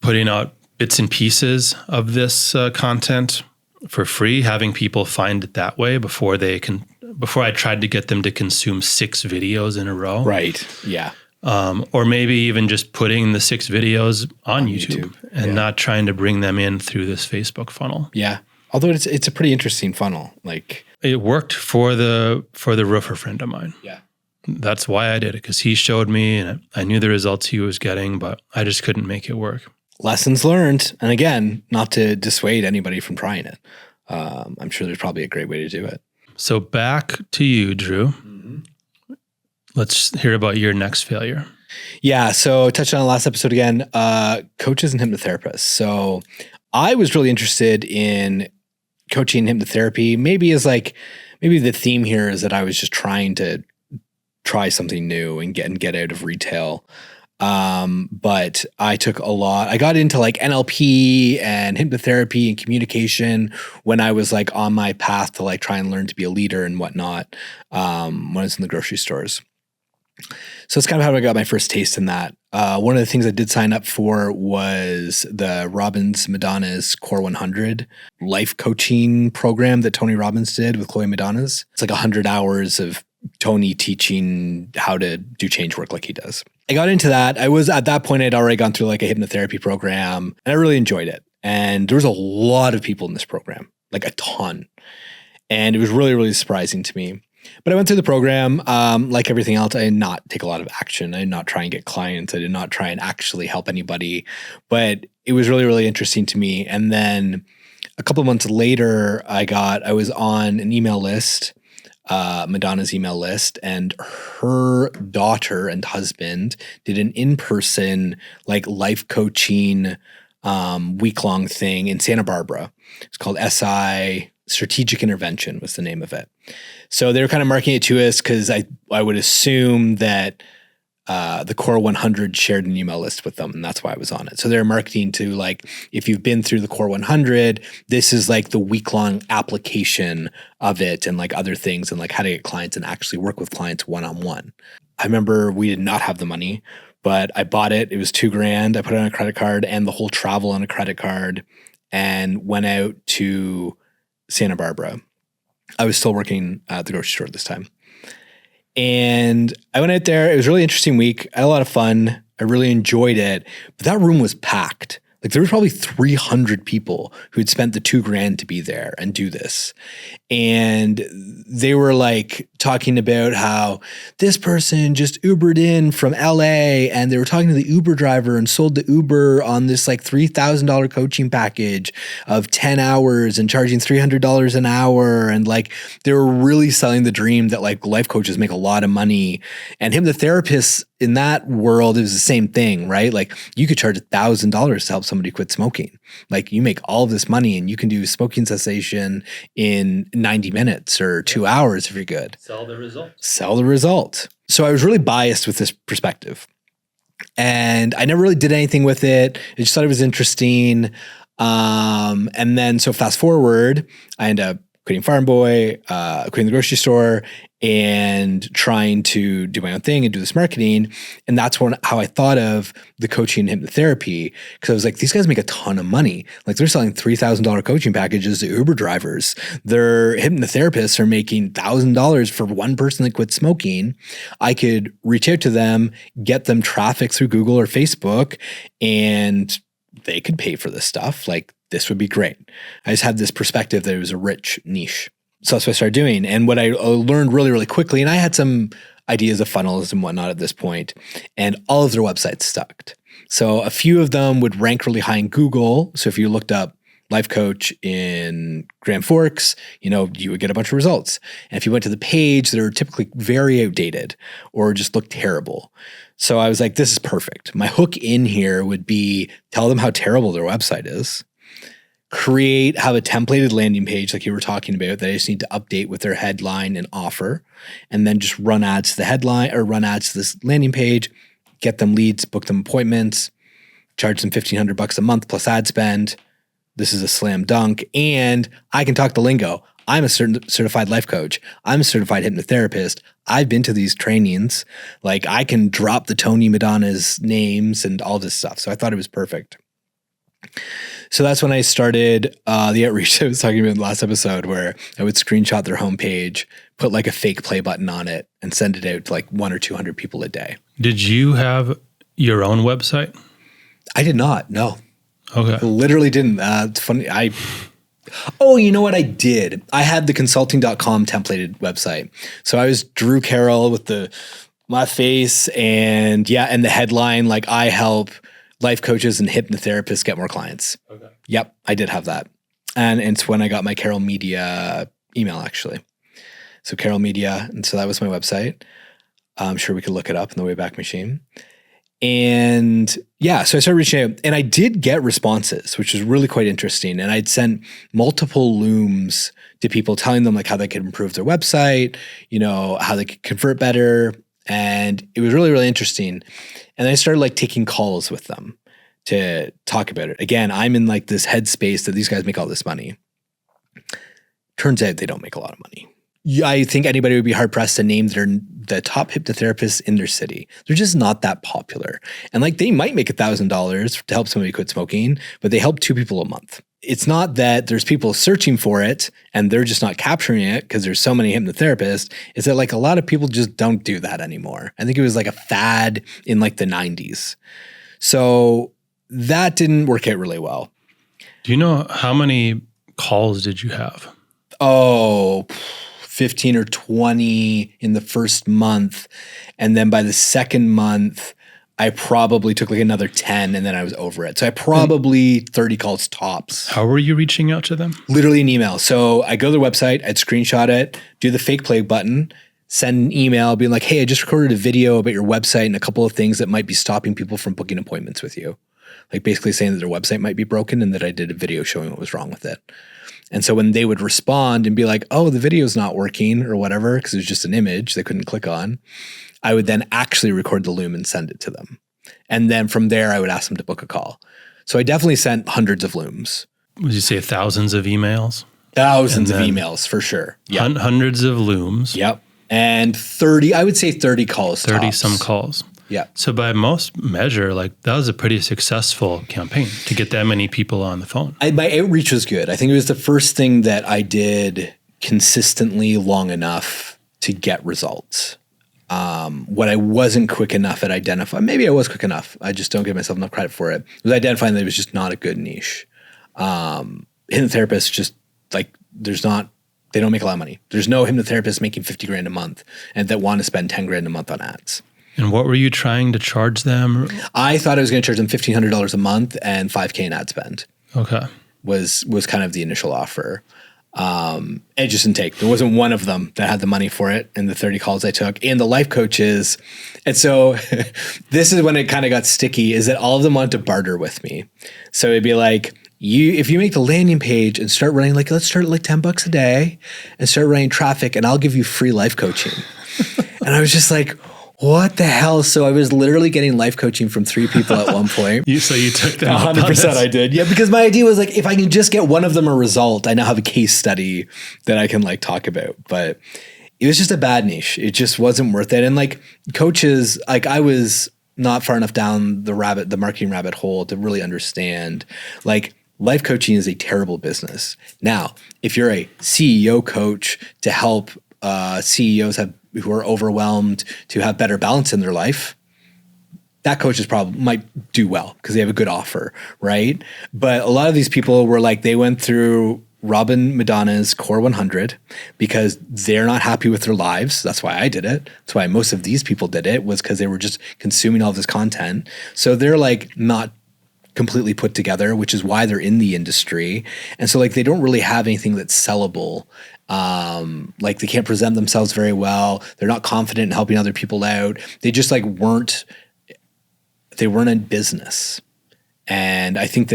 putting out bits and pieces of this content for free, having people find it that way before I tried to get them to consume 6 videos in a row. Right. Yeah. Or maybe even just putting the 6 videos on YouTube and not trying to bring them in through this Facebook funnel. Yeah. Although it's a pretty interesting funnel. Like, it worked for the roofer friend of mine. yeah. That's why I did it, because he showed me and I knew the results he was getting, but I just couldn't make it work. Lessons learned. And again, not to dissuade anybody from trying it. I'm sure there's probably a great way to do it. So back to you, Drew. Let's hear about your next failure. Yeah. So touched on the last episode again, coaches and hypnotherapists. So I was really interested in coaching and hypnotherapy. Maybe the theme here is that I was just trying to try something new and get out of retail. But I got into like NLP and hypnotherapy and communication when I was like on my path to like try and learn to be a leader and whatnot, when I was in the grocery stores. So it's kind of how I got my first taste in that. One of the things I did sign up for was the Robbins Madonna's Core 100 life coaching program that Tony Robbins did with Chloe Madonna's. It's like 100 hours of Tony teaching how to do change work like he does. I got into that. At that point, I'd already gone through like a hypnotherapy program and I really enjoyed it. And there was a lot of people in this program, like a ton. And it was really, really surprising to me. But I went through the program. Like everything else, I did not take a lot of action. I did not try and get clients. I did not try and actually help anybody. But it was really, really interesting to me. And then a couple of months later, I was on an email list, Madonna's email list, and her daughter and husband did an in-person like life coaching week-long thing in Santa Barbara. It's called SI Strategic Intervention was the name of it. So they were kind of marketing it to us because I would assume that the Core 100 shared an email list with them, and that's why I was on it. So they're marketing to like, if you've been through the Core 100, this is like the week-long application of it and like other things and like how to get clients and actually work with clients one-on-one. I remember we did not have the money, but I bought it. It was $2,000. I put it on a credit card and the whole travel on a credit card and went out to Santa Barbara. I was still working at the grocery store at this time. And I went out there. It was a really interesting week. I had a lot of fun. I really enjoyed it. But that room was packed. Like there was probably 300 people who'd spent the $2,000 to be there and do this. And they were like talking about how this person just Ubered in from LA and they were talking to the Uber driver and sold the Uber on this like $3,000 coaching package of 10 hours and charging $300 an hour. And like, they were really selling the dream that like life coaches make a lot of money. And hypnotherapists in that world, it was the same thing, right? Like you could charge $1,000 to help somebody quit smoking. Like you make all of this money and you can do smoking cessation in 90 minutes or 2 hours if you're good. Sell the result. Sell the result. So I was really biased with this perspective. And I never really did anything with it. I just thought it was interesting. And then so fast forward, I end up quitting Farm Boy, quitting the grocery store, and trying to do my own thing and do this marketing. And that's how I thought of the coaching and hypnotherapy, because I was like, these guys make a ton of money. Like they're selling $3,000 coaching packages to Uber drivers. Their hypnotherapists are making $1,000 for one person that quit smoking. I could reach out to them, get them traffic through Google or Facebook, and they could pay for this stuff. Like this would be great. I just had this perspective that it was a rich niche. So that's what I started doing. And what I learned really, really quickly, and I had some ideas of funnels and whatnot at this point, and all of their websites sucked. So a few of them would rank really high in Google. So if you looked up life coach in Grand Forks, you would get a bunch of results. And if you went to the page, they're typically very outdated or just look terrible. So I was like, this is perfect. My hook in here would be tell them how terrible their website is. Have a templated landing page like you were talking about that I just need to update with their headline and offer, and then just run ads to the headline or run ads to this landing page, get them leads, book them appointments, charge them $1,500 a month plus ad spend. this is a slam dunk, and I can talk the lingo. I'm a certified life coach. I'm a certified hypnotherapist. I've been to these trainings. Like, I can drop the Tony Madonna's names and all this stuff. So I thought it was perfect. So that's when I started the outreach I was talking about in the last episode, where I would screenshot their homepage, put like a fake play button on it, and send it out to like 100 or 200 people a day. Did you have your own website? I did not. No. Okay. I literally didn't. It's funny. Oh, you know what I did? I had the consulting.com templated website. So I was Drew Carrell with my face and the headline, like, I help life coaches and hypnotherapists get more clients. Okay. Yep, I did have that. And it's when I got my Carrell Media email, actually. So Carrell Media, and so that was my website. I'm sure we could look it up in the Wayback Machine. And so I started reaching out, and I did get responses, which was really quite interesting. And I'd sent multiple looms to people telling them like how they could improve their website, how they could convert better. And it was really, really interesting. And I started like taking calls with them to talk about it. Again, I'm in like this headspace that these guys make all this money. Turns out they don't make a lot of money. I think anybody would be hard pressed to name the top hypnotherapists in their city. They're just not that popular. And like, they might make $1,000 to help somebody quit smoking, but they help 2 people a month. It's not that there's people searching for it and they're just not capturing it because there's so many hypnotherapists. It's that like a lot of people just don't do that anymore. I think it was like a fad in like the 90s. So that didn't work out really well. Do you know how many calls did you have? Oh, 15 or 20 in the first month. And then by the second month, I probably took like another 10 and then I was over it. So I probably 30 calls tops. How were you reaching out to them? Literally an email. So I go to their website, I'd screenshot it, do the fake play button, send an email being like, hey, I just recorded a video about your website and a couple of things that might be stopping people from booking appointments with you. Like basically saying that their website might be broken and that I did a video showing what was wrong with it. And so when they would respond and be like, oh, the video's not working or whatever, because it was just an image they couldn't click on, I would then actually record the loom and send it to them. And then from there, I would ask them to book a call. So I definitely sent hundreds of looms. Would you say thousands of emails? Thousands of emails, for sure. Yep. Hundreds of looms. Yep. And 30 calls. 30 tops. some calls. Yeah. So by most measure, like that was a pretty successful campaign to get that many people on the phone. My outreach was good. I think it was the first thing that I did consistently long enough to get results. What I wasn't quick enough at identifying, maybe I was quick enough, I just don't give myself enough credit for it, was identifying that it was just not a good niche. Hypnotherapists just like, they don't make a lot of money. There's no hypnotherapist making 50 grand a month and that want to spend 10 grand a month on ads. And what were you trying to charge them? I thought I was going to charge them $1,500 a month and $5,000 in ad spend. Okay. Was kind of the initial offer. It just didn't take. There wasn't one of them that had the money for it in the 30 calls I took, and the life coaches. And so this is when it kind of got sticky, is that all of them wanted to barter with me. So it'd be like, if you make the landing page and start running, like, let's start at like $10 a day and start running traffic and I'll give you free life coaching. And I was just like, what the hell? So I was literally getting life coaching from 3 people at one point. So you took them 100% I did. Yeah, because my idea was like, if I can just get one of them a result, I now have a case study that I can like talk about. But it was just a bad niche. It just wasn't worth it. And like coaches, like I was not far enough down the marketing rabbit hole to really understand like life coaching is a terrible business. Now, if you're a CEO coach to help CEOs who are overwhelmed to have better balance in their life, that coach might do well because they have a good offer, right? But a lot of these people were like, they went through Robin Madonna's Core 100 because they're not happy with their lives. That's why I did it. That's why most of these people did it, was because they were just consuming all this content. So they're like not completely put together, which is why they're in the industry. And so like they don't really have anything that's sellable. Like they can't present themselves very well. They're not confident in helping other people out. They just like weren't in business. And I think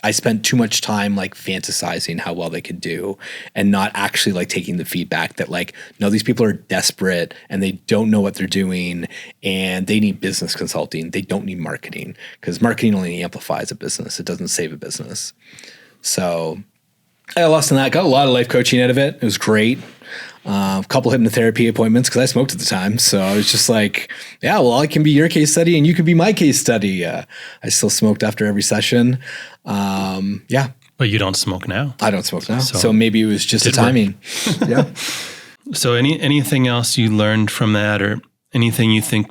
I spent too much time like fantasizing how well they could do and not actually like taking the feedback that like, no, these people are desperate and they don't know what they're doing and they need business consulting. They don't need marketing, because marketing only amplifies a business. It doesn't save a business. So I got lost in that. Got a lot of life coaching out of it. It was great. A couple hypnotherapy appointments because I smoked at the time. So I was just like, yeah, well, I can be your case study and you can be my case study. I still smoked after every session. Yeah. But you don't smoke now. I don't smoke now. So maybe it was just the timing. Yeah. So anything else you learned from that, or anything you think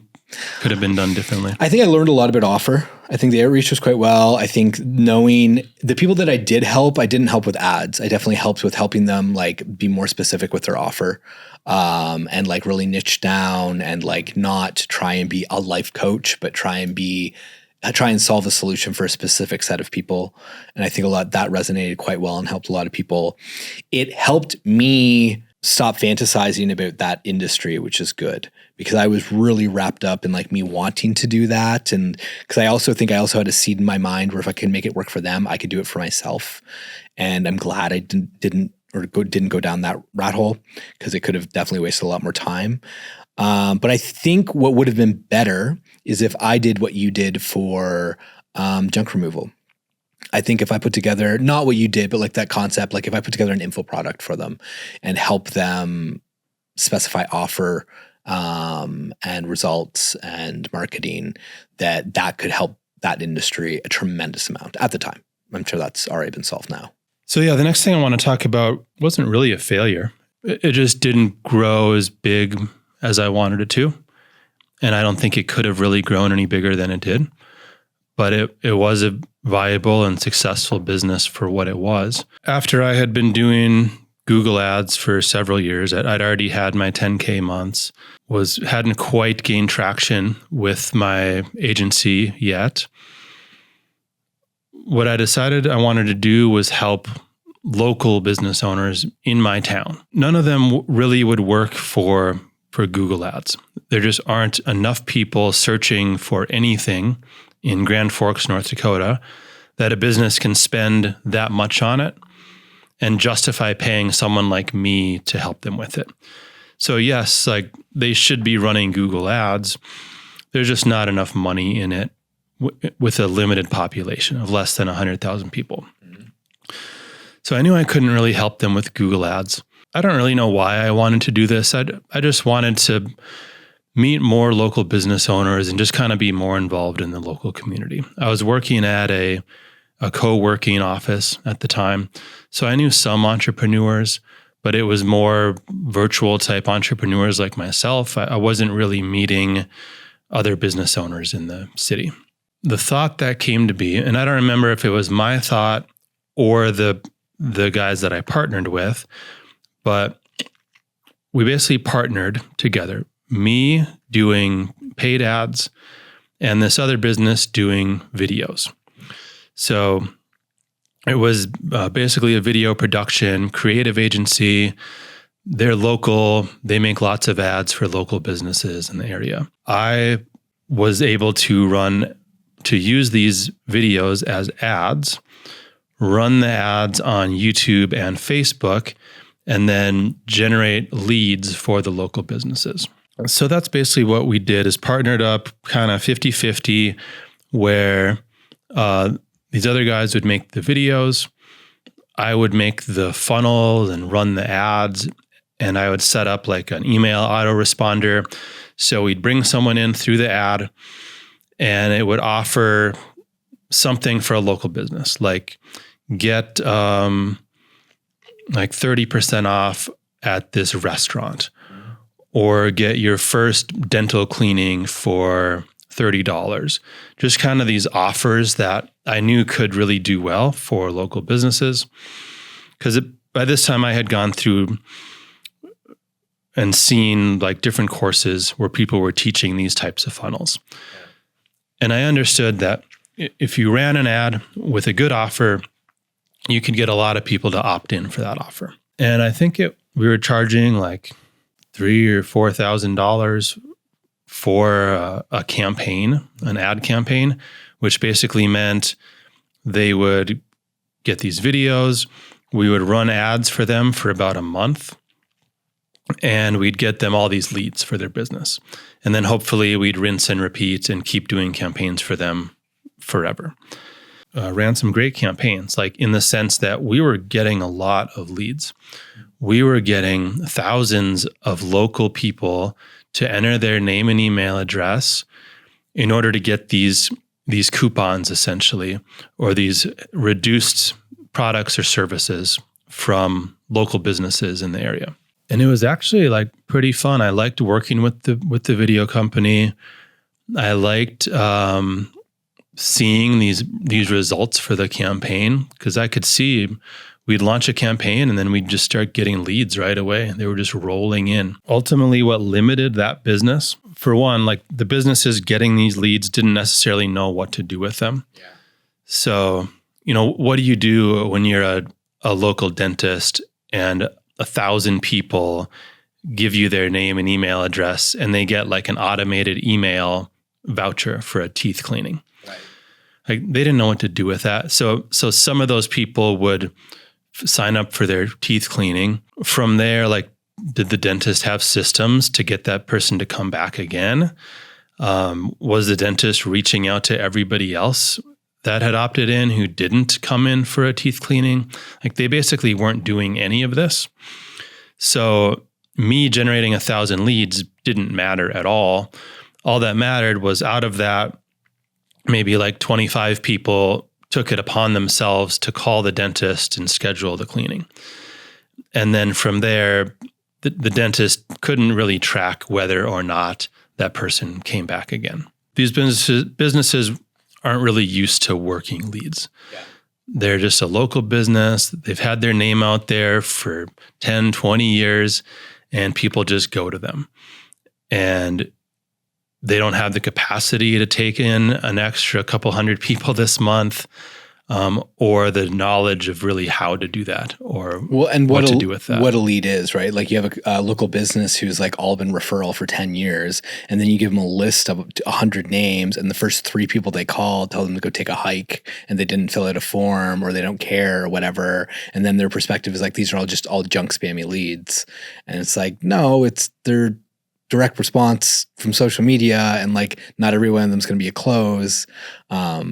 could have been done differently? I think I learned a lot about offer. I think the outreach was quite well. I think knowing the people that I did help, I didn't help with ads. I definitely helped with helping them like be more specific with their offer, and like really niche down and like not try and be a life coach, but try and solve a solution for a specific set of people. And I think a lot that resonated quite well and helped a lot of people. It helped me stop fantasizing about that industry, which is good, because I was really wrapped up in like me wanting to do that. And because I also think I also had a seed in my mind where if I could make it work for them, I could do it for myself. And I'm glad I didn't go down that rat hole, because it could have definitely wasted a lot more time. But I think what would have been better is if I did what you did for junk removal. I think if I put together, not what you did, but like that concept, like if I put together an info product for them and help them specify offer and results and marketing, that could help that industry a tremendous amount at the time. I'm sure that's already been solved now. So yeah, the next thing I want to talk about wasn't really a failure. It just didn't grow as big as I wanted it to. And I don't think it could have really grown any bigger than it did. But it was a viable and successful business for what it was. After I had been doing Google ads for several years, I'd already had my 10K months, hadn't quite gained traction with my agency yet. What I decided I wanted to do was help local business owners in my town. None of them really would work for Google ads. There just aren't enough people searching for anything in Grand Forks, North Dakota, that a business can spend that much on it and justify paying someone like me to help them with it. So yes, like they should be running Google ads. There's just not enough money in it with a limited population of less than 100,000 people. So I knew I couldn't really help them with Google ads. I don't really know why I wanted to do this. I just wanted to meet more local business owners and just kind of be more involved in the local community. I was working at a co-working office at the time, so I knew some entrepreneurs, but it was more virtual type entrepreneurs like myself. I wasn't really meeting other business owners in the city. The thought that came to be, and I don't remember if it was my thought or the guys that I partnered with, but we basically partnered together. Me doing paid ads and this other business doing videos. So it was basically a video production, creative agency. They're local. They make lots of ads for local businesses in the area. I was able to use these videos as ads, run the ads on YouTube and Facebook, and then generate leads for the local businesses. So that's basically what we did, is partnered up kind of 50-50, where these other guys would make the videos, I would make the funnel and run the ads, and I would set up like an email autoresponder. So we'd bring someone in through the ad, and it would offer something for a local business, like get like 30% off at this restaurant, or get your first dental cleaning for $30. Just kind of these offers that I knew could really do well for local businesses. Because by this time I had gone through and seen like different courses where people were teaching these types of funnels. And I understood that if you ran an ad with a good offer, you could get a lot of people to opt in for that offer. And I think we were charging like $3,000 or $4,000 for a campaign, an ad campaign, which basically meant they would get these videos. We would run ads for them for about a month, and we'd get them all these leads for their business. And then hopefully we'd rinse and repeat and keep doing campaigns for them forever. ran some great campaigns, like in the sense that we were getting a lot of leads. We were getting thousands of local people to enter their name and email address in order to get these coupons, essentially, or these reduced products or services from local businesses in the area. And it was actually like pretty fun. I liked working with the video company. I liked seeing these results for the campaign, because I could see we'd launch a campaign and then we'd just start getting leads right away. They were just rolling in. Ultimately, what limited that business, for one, like the businesses getting these leads didn't necessarily know what to do with them. Yeah. So, what do you do when you're a local dentist and 1,000 people give you their name and email address and they get like an automated email voucher for a teeth cleaning? Right. Like they didn't know what to do with that. So some of those people would sign up for their teeth cleaning. From there, like, did the dentist have systems to get that person to come back again? Was the dentist reaching out to everybody else that had opted in who didn't come in for a teeth cleaning? Like they basically weren't doing any of this. So me generating 1,000 leads didn't matter at all. All that mattered was out of that, maybe like 25 people took it upon themselves to call the dentist and schedule the cleaning. And then from there, the dentist couldn't really track whether or not that person came back again. These businesses aren't really used to working leads. Yeah. They're just a local business. They've had their name out there for 10, 20 years, and people just go to them. And they don't have the capacity to take in an extra couple hundred people this month, or the knowledge of really how to do that, or what to do with that. What a lead is, right? Like you have a local business who's like all been referral for 10 years, and then you give them a list of 100 names, and the first 3 people they call tell them to go take a hike, and they didn't fill out a form, or they don't care, or whatever. And then their perspective is like, these are all junk spammy leads. And it's like, no, they're direct response from social media, and like not every one of them is going to be a close.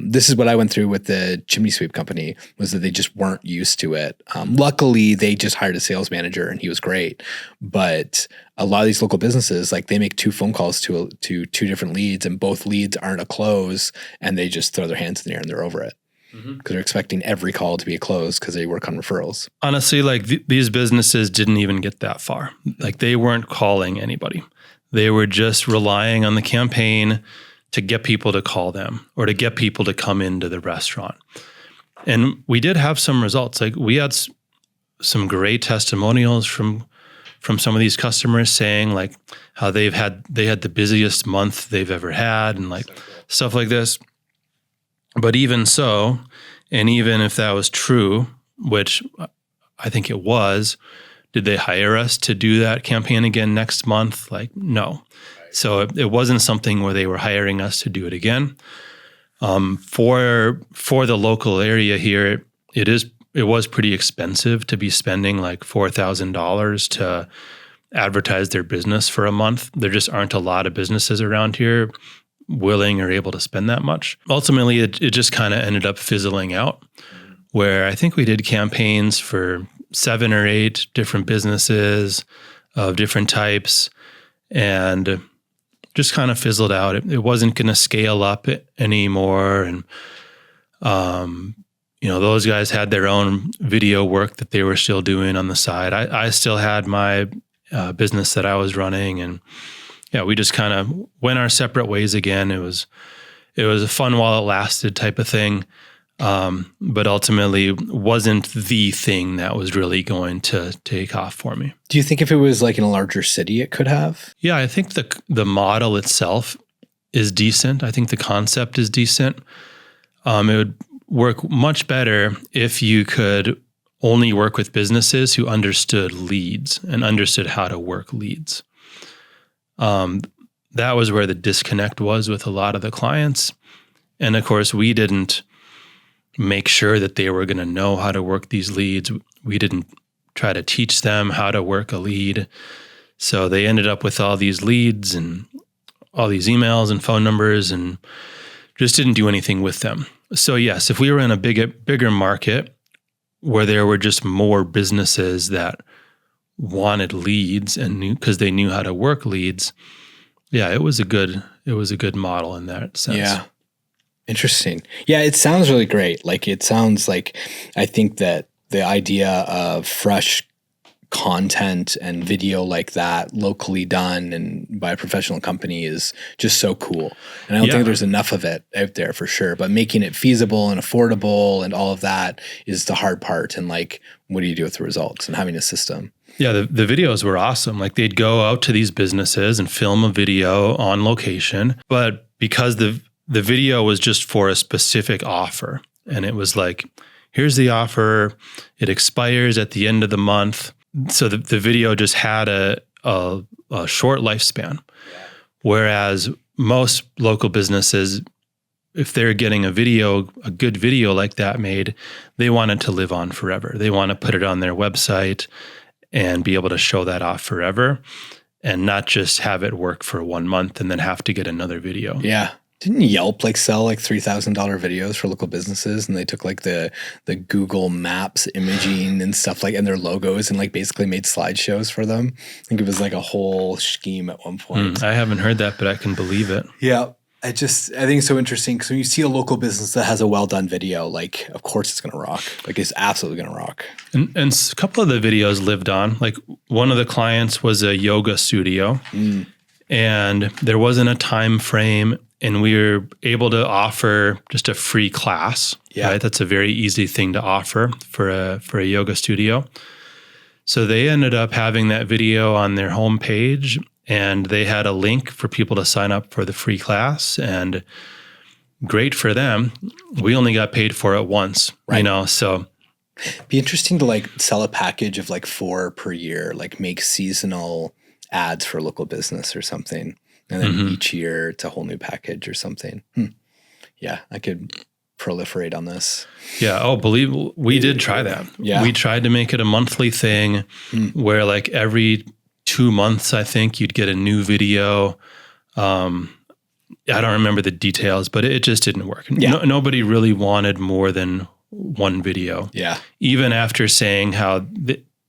This is what I went through with the chimney sweep company, was that they just weren't used to it. Luckily, they just hired a sales manager and he was great. But a lot of these local businesses, like they make 2 phone calls to 2 different leads, and both leads aren't a close, and they just throw their hands in the air and they're over it. Because they're expecting every call to be a close because they work on referrals. Honestly, like these businesses didn't even get that far. Like they weren't calling anybody. They were just relying on the campaign to get people to call them or to get people to come into the restaurant. And we did have some results. Like we had some great testimonials from some of these customers saying like how they had the busiest month they've ever had, and like stuff like this. But even so, and even if that was true, which I think it was, did they hire us to do that campaign again next month? Like, no. So it wasn't something where they were hiring us to do it again. For the local area here, it was pretty expensive to be spending like $4,000 to advertise their business for a month. There just aren't a lot of businesses around here willing or able to spend that much. Ultimately, it just kind of ended up fizzling out, where I think we did campaigns for 7 or 8 different businesses of different types, and just kind of fizzled out. It wasn't going to scale up anymore. And, those guys had their own video work that they were still doing on the side. I still had my business that I was running, and yeah, we just kind of went our separate ways again. It was a fun while it lasted type of thing. But ultimately wasn't the thing that was really going to take off for me. Do you think if it was like in a larger city, it could have? Yeah, I think the model itself is decent. I think the concept is decent. It would work much better if you could only work with businesses who understood leads and understood how to work leads. That was where the disconnect was with a lot of the clients. And of course, we didn't make sure that they were going to know how to work these leads. We didn't try to teach them how to work a lead. So they ended up with all these leads and all these emails and phone numbers and just didn't do anything with them. So yes, if we were in a bigger market where there were just more businesses that wanted leads and because they knew how to work leads, yeah, it was a good model in that sense. Yeah. Interesting. Yeah, it sounds really great. Like it sounds like, I think that the idea of fresh content and video like that locally done and by a professional company is just so cool. And I don't think there's enough of it out there for sure, but making it feasible and affordable and all of that is the hard part. And like, what do you do with the results and having a system? Yeah, the videos were awesome. Like they'd go out to these businesses and film a video on location, but because the video was just for a specific offer, and it was like, here's the offer, it expires at the end of the month. So the video just had a short lifespan, whereas most local businesses, if they're getting a good video like that made, they want it to live on forever. They want to put it on their website and be able to show that off forever, and not just have it work for 1 month and then have to get another video. Yeah. Didn't Yelp like sell like $3,000 videos for local businesses, and they took like the Google Maps imaging and stuff like, and their logos, and like basically made slideshows for them? I think it was like a whole scheme at one point. I haven't heard that, but I can believe it. Yeah. I think it's so interesting because when you see a local business that has a well done video, like of course it's going to rock. Like it's absolutely going to rock. And a couple of the videos lived on. Like one of the clients was a yoga studio, and there wasn't a time frame. And we were able to offer just a free class. Yeah. Right? That's a very easy thing to offer for a yoga studio. So they ended up having that video on their homepage, and they had a link for people to sign up for the free class, and great for them. We only got paid for it once, right. So be interesting to like sell a package of like 4 per year, like make seasonal ads for a local business or something. And then each year it's a whole new package or something. Yeah, I could proliferate on this. Yeah. We did try that. Yeah. We tried to make it a monthly thing where like every 2 months, I think you'd get a new video. I don't remember the details, but it just didn't work. Yeah. Nobody really wanted more than one video. Yeah. Even after saying how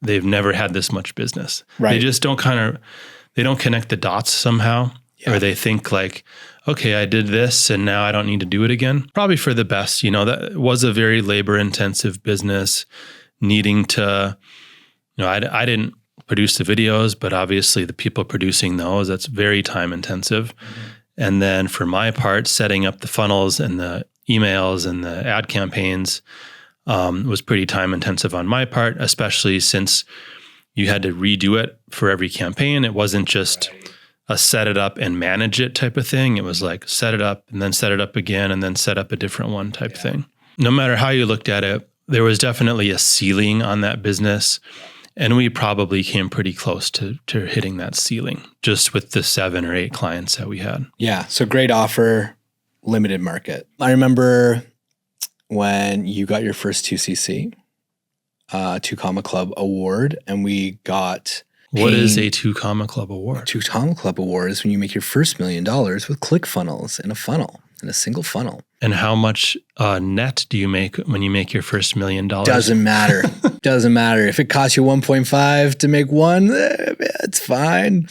they've never had this much business. Right. They just don't connect the dots somehow. Yeah. Or they think like, okay, I did this and now I don't need to do it again. Probably for the best. That was a very labor intensive business, needing to, I didn't produce the videos, but obviously the people producing those, that's very time intensive. And then for my part, setting up the funnels and the emails and the ad campaigns was pretty time intensive on my part, especially since you had to redo it for every campaign. It wasn't just a set it up and manage it type of thing. It was like set it up and then set it up again and then set up a different one type thing. No matter how you looked at it, there was definitely a ceiling on that business. And we probably came pretty close to hitting that ceiling just with the 7 or 8 clients that we had. Yeah. So great offer, limited market. I remember when you got your first 2CC, 2 Comma Club award, and we got... What is a 2 Comma Club award? 2 Comma Club award is when you make your first $1 million with ClickFunnels in a single funnel. And how much net do you make when you make your first $1 million? Doesn't matter. Doesn't matter. If it costs you 1.5 to make one, it's fine.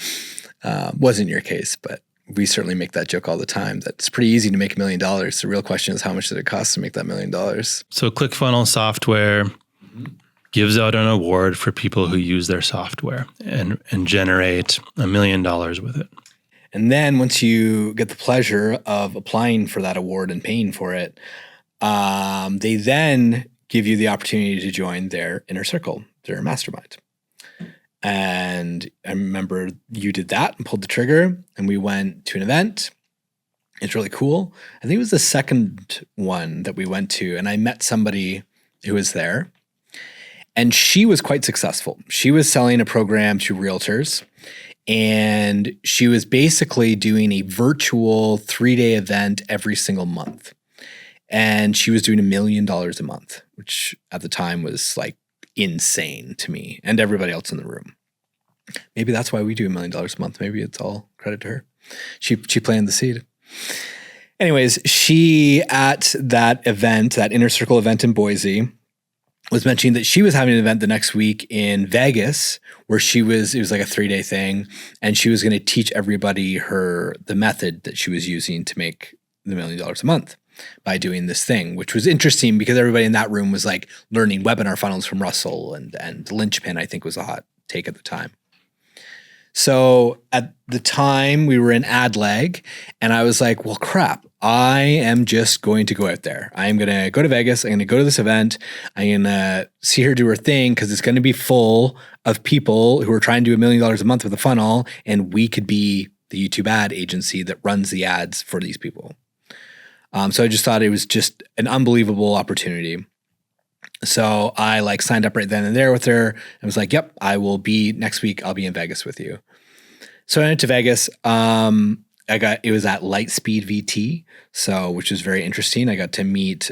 Wasn't your case, but we certainly make that joke all the time that it's pretty easy to make $1 million. The real question is how much did it cost to make that $1 million? So ClickFunnels software gives out an award for people who use their software and generate $1 million with it. And then once you get the pleasure of applying for that award and paying for it, they then give you the opportunity to join their inner circle, their mastermind. And I remember you did that and pulled the trigger, and we went to an event. It's really cool. I think it was the second one that we went to, and I met somebody who was there. And she was quite successful. She was selling a program to realtors, and she was basically doing a virtual 3-day event every single month. And she was doing $1 million a month, which at the time was like insane to me and everybody else in the room. Maybe that's why we do $1 million a month. Maybe it's all credit to her. She planted the seed. Anyways, she at that event, that Inner Circle event in Boise, was mentioning that she was having an event the next week in Vegas where it was like a 3-day thing. And she was going to teach everybody the method that she was using to make the $1 million a month by doing this thing, which was interesting because everybody in that room was like learning webinar funnels from Russell and Linchpin, I think was a hot take at the time. So at the time we were in AdLeg and I was like, well, crap, I am just going to go out there. I'm going to go to Vegas. I'm going to go to this event. I'm going to see her do her thing because it's going to be full of people who are trying to do $1 million a month with a funnel. And we could be the YouTube ad agency that runs the ads for these people. So I just thought it was just an unbelievable opportunity. So I like signed up right then and there with her and was like, yep, I will be next week. I'll be in Vegas with you. So I went to Vegas. It was at Lightspeed VT. So, which was very interesting. I got to meet,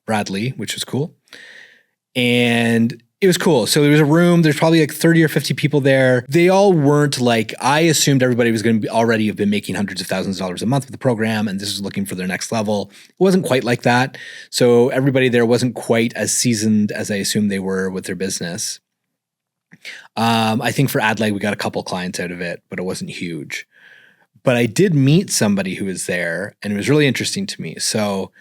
Bradley, which was cool. And it was cool. So there was a room, there's probably like 30 or 50 people there. They all weren't like, I assumed everybody was going to already have been making hundreds of thousands of dollars a month with the program. And this was looking for their next level. It wasn't quite like that. So everybody there wasn't quite as seasoned as I assumed they were with their business. I think for AdLeg, we got a couple clients out of it, but it wasn't huge. But I did meet somebody who was there and it was really interesting to me. So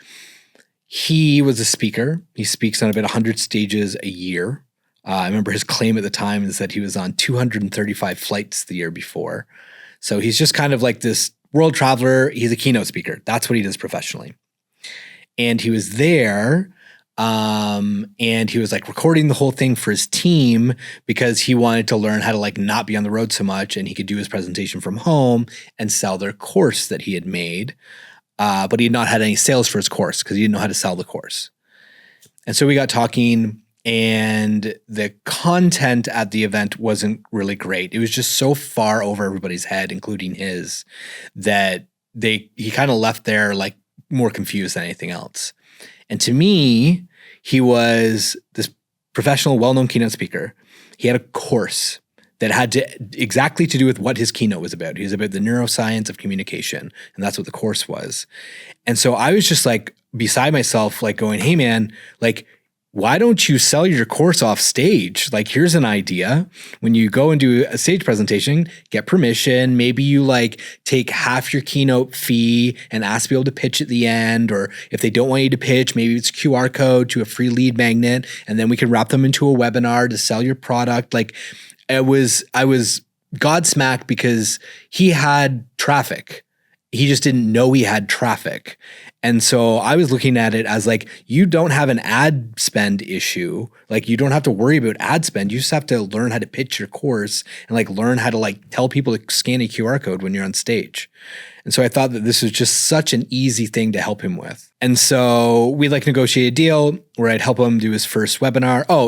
he was a speaker. He speaks on about 100 stages a year. I remember his claim at the time is that he was on 235 flights the year before. So he's just kind of like this world traveler. He's a keynote speaker. That's what he does professionally. And he was there and he was like recording the whole thing for his team because he wanted to learn how to like not be on the road so much and he could do his presentation from home and sell their course that he had made. But he had not had any sales for his course because he didn't know how to sell the course. And so we got talking and the content at the event wasn't really great. It was just so far over everybody's head, including his, that he kind of left there like more confused than anything else. And to me, he was this professional, well-known keynote speaker. He had a course that had exactly to do with what his keynote was about. He was about the neuroscience of communication, and that's what the course was. And so I was just like beside myself, like going, hey man, like, why don't you sell your course off stage? Like, here's an idea. When you go and do a stage presentation, get permission. Maybe you like take half your keynote fee and ask people to pitch at the end. Or if they don't want you to pitch, maybe it's QR code to a free lead magnet. And then we can wrap them into a webinar to sell your product. Like I was godsmacked because he had traffic. He just didn't know he had traffic. And so I was looking at it as like, you don't have an ad spend issue. Like you don't have to worry about ad spend. You just have to learn how to pitch your course and like learn how to like tell people to scan a QR code when you're on stage. And so I thought that this was just such an easy thing to help him with. And so we like negotiate a deal where I'd help him do his first webinar. Oh,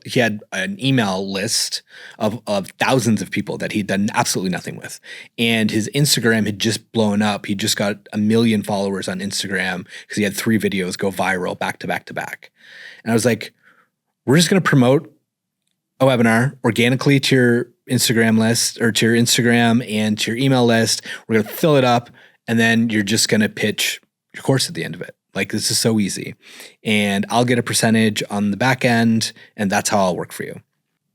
he had an email list of thousands of people that he'd done absolutely nothing with. And his Instagram had just blown up. He just got 1 million followers on Instagram because he had 3 videos go viral back to back to back. And I was like, we're just going to promote a webinar organically to your Instagram list or to your Instagram and to your email list. We're going to fill it up and then you're just going to pitch your course at the end of it. Like this is so easy and I'll get a percentage on the back end and that's how I'll work for you.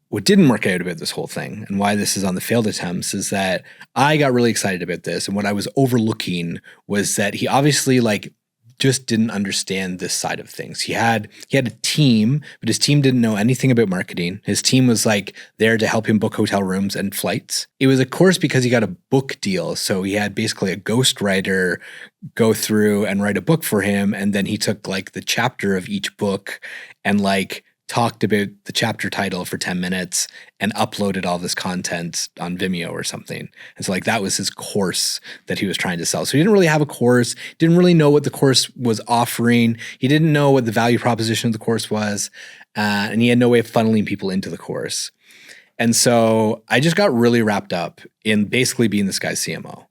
What didn't work out about this whole thing and why this is on the failed attempts is that I got really excited about this. And what I was overlooking was that he obviously like just didn't understand this side of things. He had a team, but his team didn't know anything about marketing. His team was like there to help him book hotel rooms and flights. It was a course because he got a book deal. So he had basically a ghostwriter go through and write a book for him. And then he took like the chapter of each book and like talked about the chapter title for 10 minutes and uploaded all this content on Vimeo or something. And so like that was his course that he was trying to sell. So he didn't really have a course, didn't really know what the course was offering. He didn't know what the value proposition of the course was. And he had no way of funneling people into the course. And so I just got really wrapped up in basically being this guy's CMO.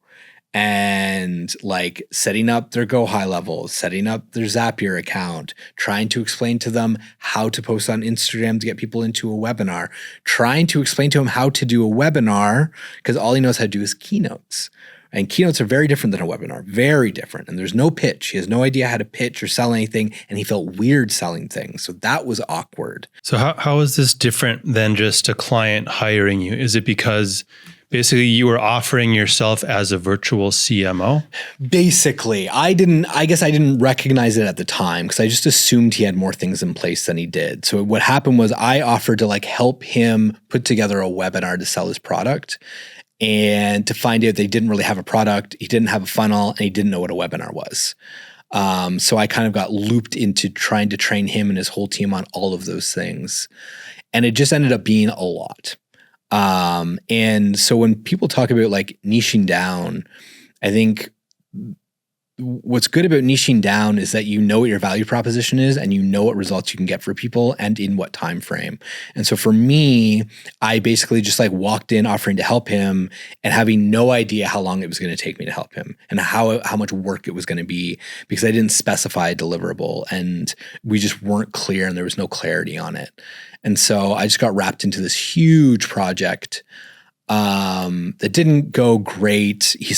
And like setting up their Go High levels, setting up their Zapier account, trying to explain to them how to post on Instagram to get people into a webinar, trying to explain to him how to do a webinar because all he knows how to do is keynotes. And keynotes are very different than a webinar, very different. And there's no pitch. He has no idea how to pitch or sell anything. And he felt weird selling things. So that was awkward. So how is this different than just a client hiring you? Is it because basically you were offering yourself as a virtual CMO? Basically, I guess I didn't recognize it at the time because I just assumed he had more things in place than he did. So what happened was I offered to like help him put together a webinar to sell his product, and to find out they didn't really have a product, he didn't have a funnel, and he didn't know what a webinar was. So I kind of got looped into trying to train him and his whole team on all of those things. And it just ended up being a lot. And so when people talk about like niching down, I think what's good about niching down is that you know what your value proposition is and you know what results you can get for people and in what time frame. And so for me, I basically just like walked in offering to help him and having no idea how long it was going to take me to help him and how much work it was going to be, because I didn't specify a deliverable and we just weren't clear and there was no clarity on it. And so I just got wrapped into this huge project that didn't go great. He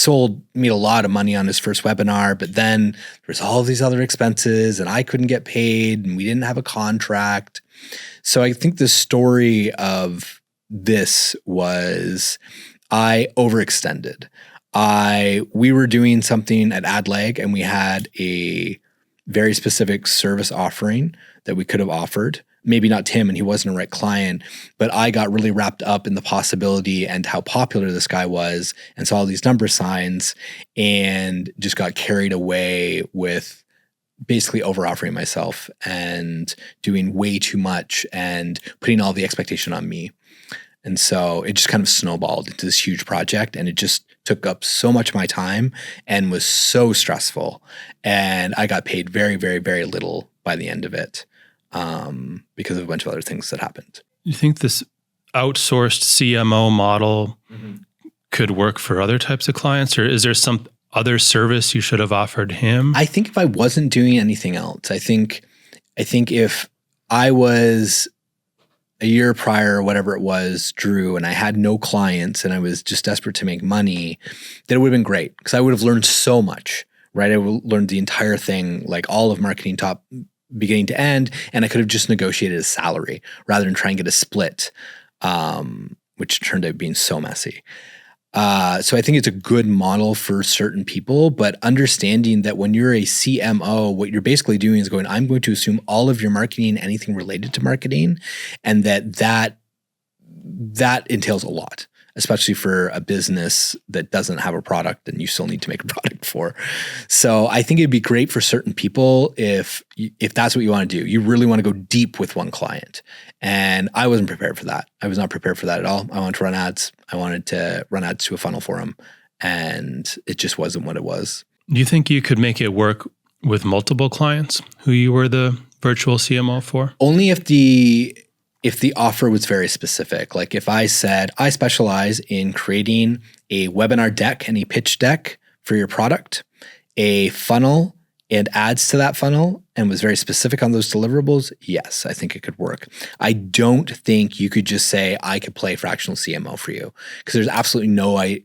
made a lot of money on his first webinar, but then there was all these other expenses and I couldn't get paid and we didn't have a contract. So I think the story of this was I overextended. We were doing something at AdLeg and we had a very specific service offering that we could have offered. Maybe not to him and he wasn't a right client, but I got really wrapped up in the possibility and how popular this guy was and saw all these number signs and just got carried away with basically over offering myself and doing way too much and putting all the expectation on me. And so it just kind of snowballed into this huge project and it just took up so much of my time and was so stressful. And I got paid very, very, very little by the end of it. Because of a bunch of other things that happened. You think this outsourced CMO model could work for other types of clients, or is there some other service you should have offered him? I think if I wasn't doing anything else, I think if I was a year prior or whatever it was, Drew, and I had no clients and I was just desperate to make money, then it would have been great because I would have learned so much, right? I would have learned the entire thing, like all of marketing top beginning to end, and I could have just negotiated a salary rather than try and get a split, which turned out being so messy. So I think it's a good model for certain people, but understanding that when you're a CMO, what you're basically doing is going, I'm going to assume all of your marketing, anything related to marketing, and that entails a lot, especially for a business that doesn't have a product and you still need to make a product for. So I think it'd be great for certain people if that's what you want to do. You really want to go deep with one client. And I wasn't prepared for that. I was not prepared for that at all. I wanted to run ads. I wanted to run ads to a funnel for them. And it just wasn't what it was. Do you think you could make it work with multiple clients who you were the virtual CMO for? Only if the offer was very specific. Like if I said, I specialize in creating a webinar deck and a pitch deck for your product, a funnel and ads to that funnel, and was very specific on those deliverables, yes, I think it could work. I don't think you could just say, I could play fractional CMO for you, because there's absolutely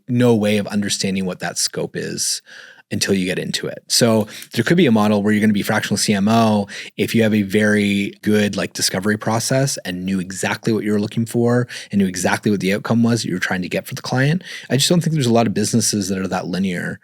no way of understanding what that scope is until you get into it. So there could be a model where you're going to be fractional CMO if you have a very good like discovery process and knew exactly what you were looking for and knew exactly what the outcome was that you were trying to get for the client. I just don't think there's a lot of businesses that are that linear.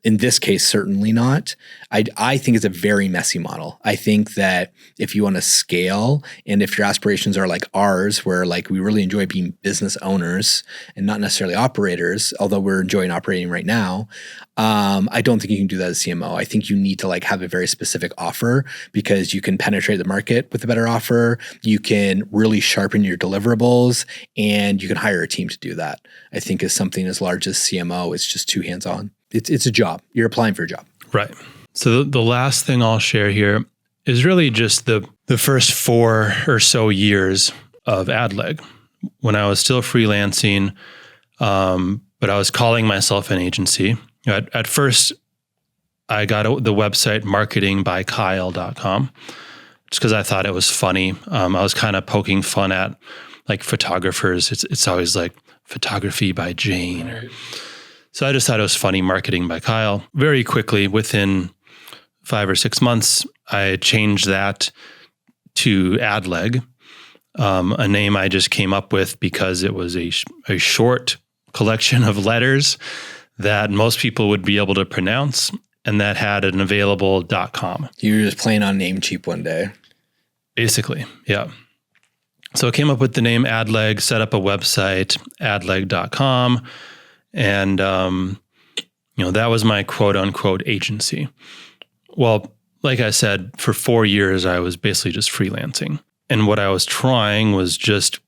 In this case, certainly not. I think it's a very messy model. I think that if you want to scale and if your aspirations are like ours, where like we really enjoy being business owners and not necessarily operators, although we're enjoying operating right now, I don't think you can do that as CMO. I think you need to like have a very specific offer because you can penetrate the market with a better offer. You can really sharpen your deliverables and you can hire a team to do that. I think as something as large as CMO, it's just too hands-on. It's a job. You're applying for a job. Right. So the last thing I'll share here is really just the first 4 or so years of AdLeg when I was still freelancing, but I was calling myself an agency. At first, I got the website marketingbykyle.com just because I thought it was funny. I was kind of poking fun at like photographers. It's always like photography by Jane. Right. So I just thought it was funny marketing by Kyle. Very quickly, within 5 or 6 months, I changed that to AdLeg, a name I just came up with because it was a short collection of letters that most people would be able to pronounce and that had an available .com. You were just playing on Namecheap one day. Basically, yeah. So I came up with the name AdLeg, set up a website, adleg.com, and that was my quote unquote agency. Well, like I said, for 4 years I was basically just freelancing, and what I was trying was just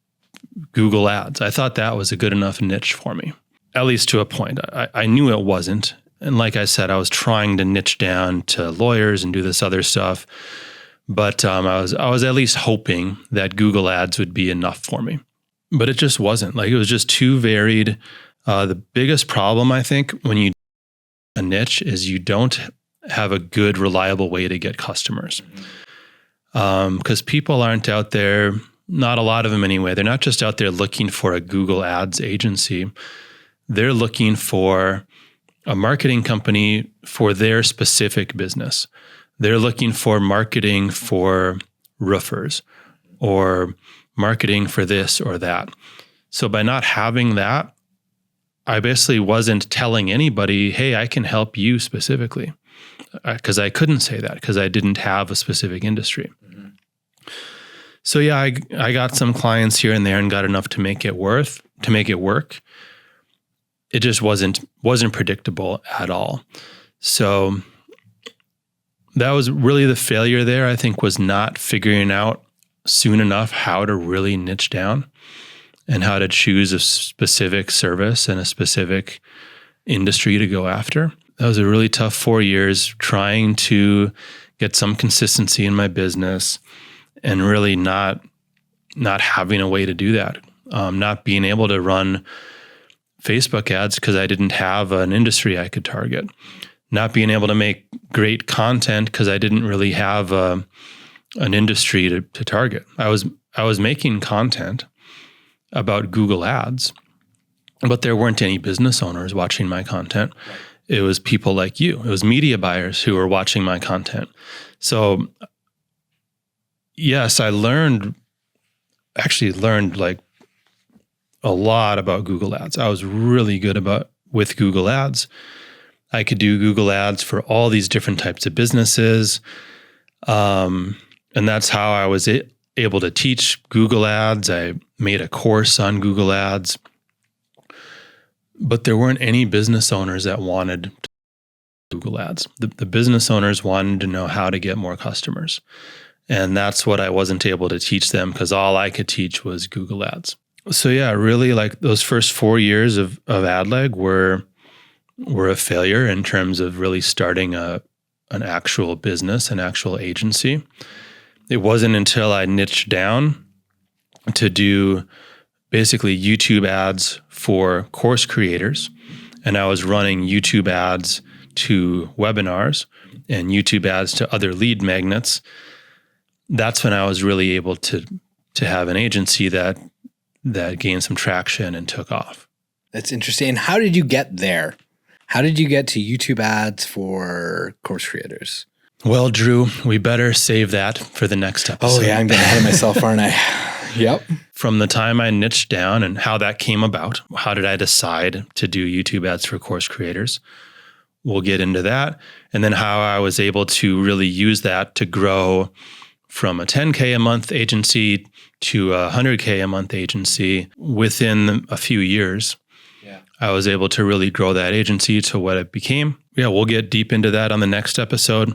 Google Ads. I thought that was a good enough niche for me, at least to a point. I knew it wasn't, and like I said, I was trying to niche down to lawyers and do this other stuff. But I was at least hoping that Google Ads would be enough for me. But it just wasn't. Like, it was just too varied. The biggest problem, I think, when you do a niche is you don't have a good, reliable way to get customers. Because people aren't out there, not a lot of them anyway, they're not just out there looking for a Google Ads agency. They're looking for a marketing company for their specific business. They're looking for marketing for roofers or marketing for this or that. So by not having that, I basically wasn't telling anybody, hey, I can help you specifically, because I couldn't say that because I didn't have a specific industry. Mm-hmm. So yeah, I got some clients here and there and got enough to make it work. It just wasn't predictable at all. So that was really the failure there, I think, was not figuring out soon enough how to really niche down and how to choose a specific service and a specific industry to go after. That was a really tough 4 years trying to get some consistency in my business and really not having a way to do that. Not being able to run Facebook ads because I didn't have an industry I could target. Not being able to make great content because I didn't really have an industry to target. I was making content about Google Ads, but there weren't any business owners watching my content. Right. It was people like you. It was media buyers who were watching my content. So yes, I learned like a lot about Google Ads. I was really good with Google Ads. I could do Google Ads for all these different types of businesses. And that's how I was able to teach Google Ads. I made a course on Google Ads. But there weren't any business owners that wanted Google Ads. The business owners wanted to know how to get more customers. And that's what I wasn't able to teach them because all I could teach was Google Ads. So yeah, really like those first 4 years of AdLeg were a failure in terms of really starting an actual business, an actual agency. It wasn't until I niched down to do basically YouTube ads for course creators, and I was running YouTube ads to webinars and YouTube ads to other lead magnets. That's when I was really able to have an agency that gained some traction and took off. That's interesting. And how did you get there? How did you get to YouTube ads for course creators? Well, Drew, we better save that for the next episode. Oh yeah, I'm getting ahead of myself, aren't I? Yep. From the time I niched down and how that came about, how did I decide to do YouTube ads for course creators? We'll get into that. And then how I was able to really use that to grow from a $10K a month agency to a $100K a month agency within a few years. I was able to really grow that agency to what it became. Yeah, we'll get deep into that on the next episode.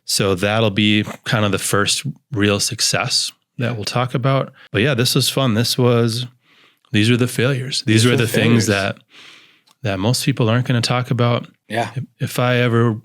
So that'll be kind of the first real success that we'll talk about. But yeah, this was fun. These are the failures. These were the things that most people aren't going to talk about. Yeah. If I ever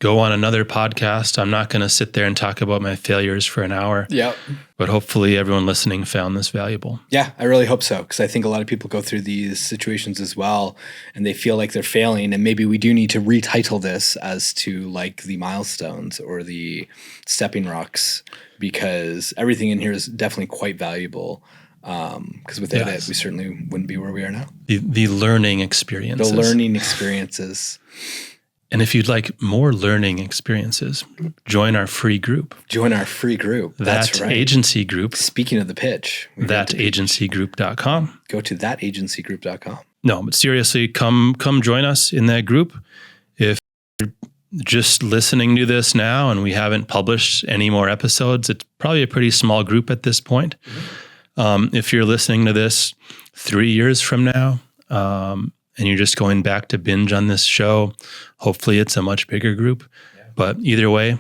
go on another podcast, I'm not going to sit there and talk about my failures for an hour. Yep. But hopefully everyone listening found this valuable. Yeah, I really hope so, because I think a lot of people go through these situations as well, and they feel like they're failing, and maybe we do need to retitle this as to like the milestones or the stepping rocks, because everything in here is definitely quite valuable. Because without it, we certainly wouldn't be where we are now. The learning experiences. The learning experiences. And if you'd like more learning experiences, join our free group. Join our free group. That's right. Agency group. Speaking of the pitch. Thatagencygroup.com. Go to thatagencygroup.com. No, but seriously, come join us in that group. If you're just listening to this now and we haven't published any more episodes, it's probably a pretty small group at this point. If you're listening to this 3 years from now, and you're just going back to binge on this show, hopefully it's a much bigger group. Yeah. But either way,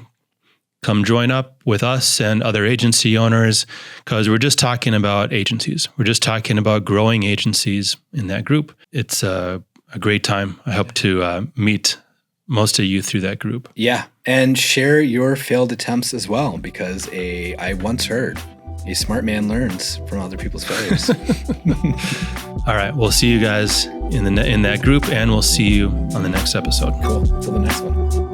come join up with us and other agency owners, because we're just talking about agencies. We're just talking about growing agencies in that group. It's a great time. I hope to meet most of you through that group. Yeah, and share your failed attempts as well, because I once heard a smart man learns from other people's failures. All right. We'll see you guys in that group, and we'll see you on the next episode. Cool. Till the next one.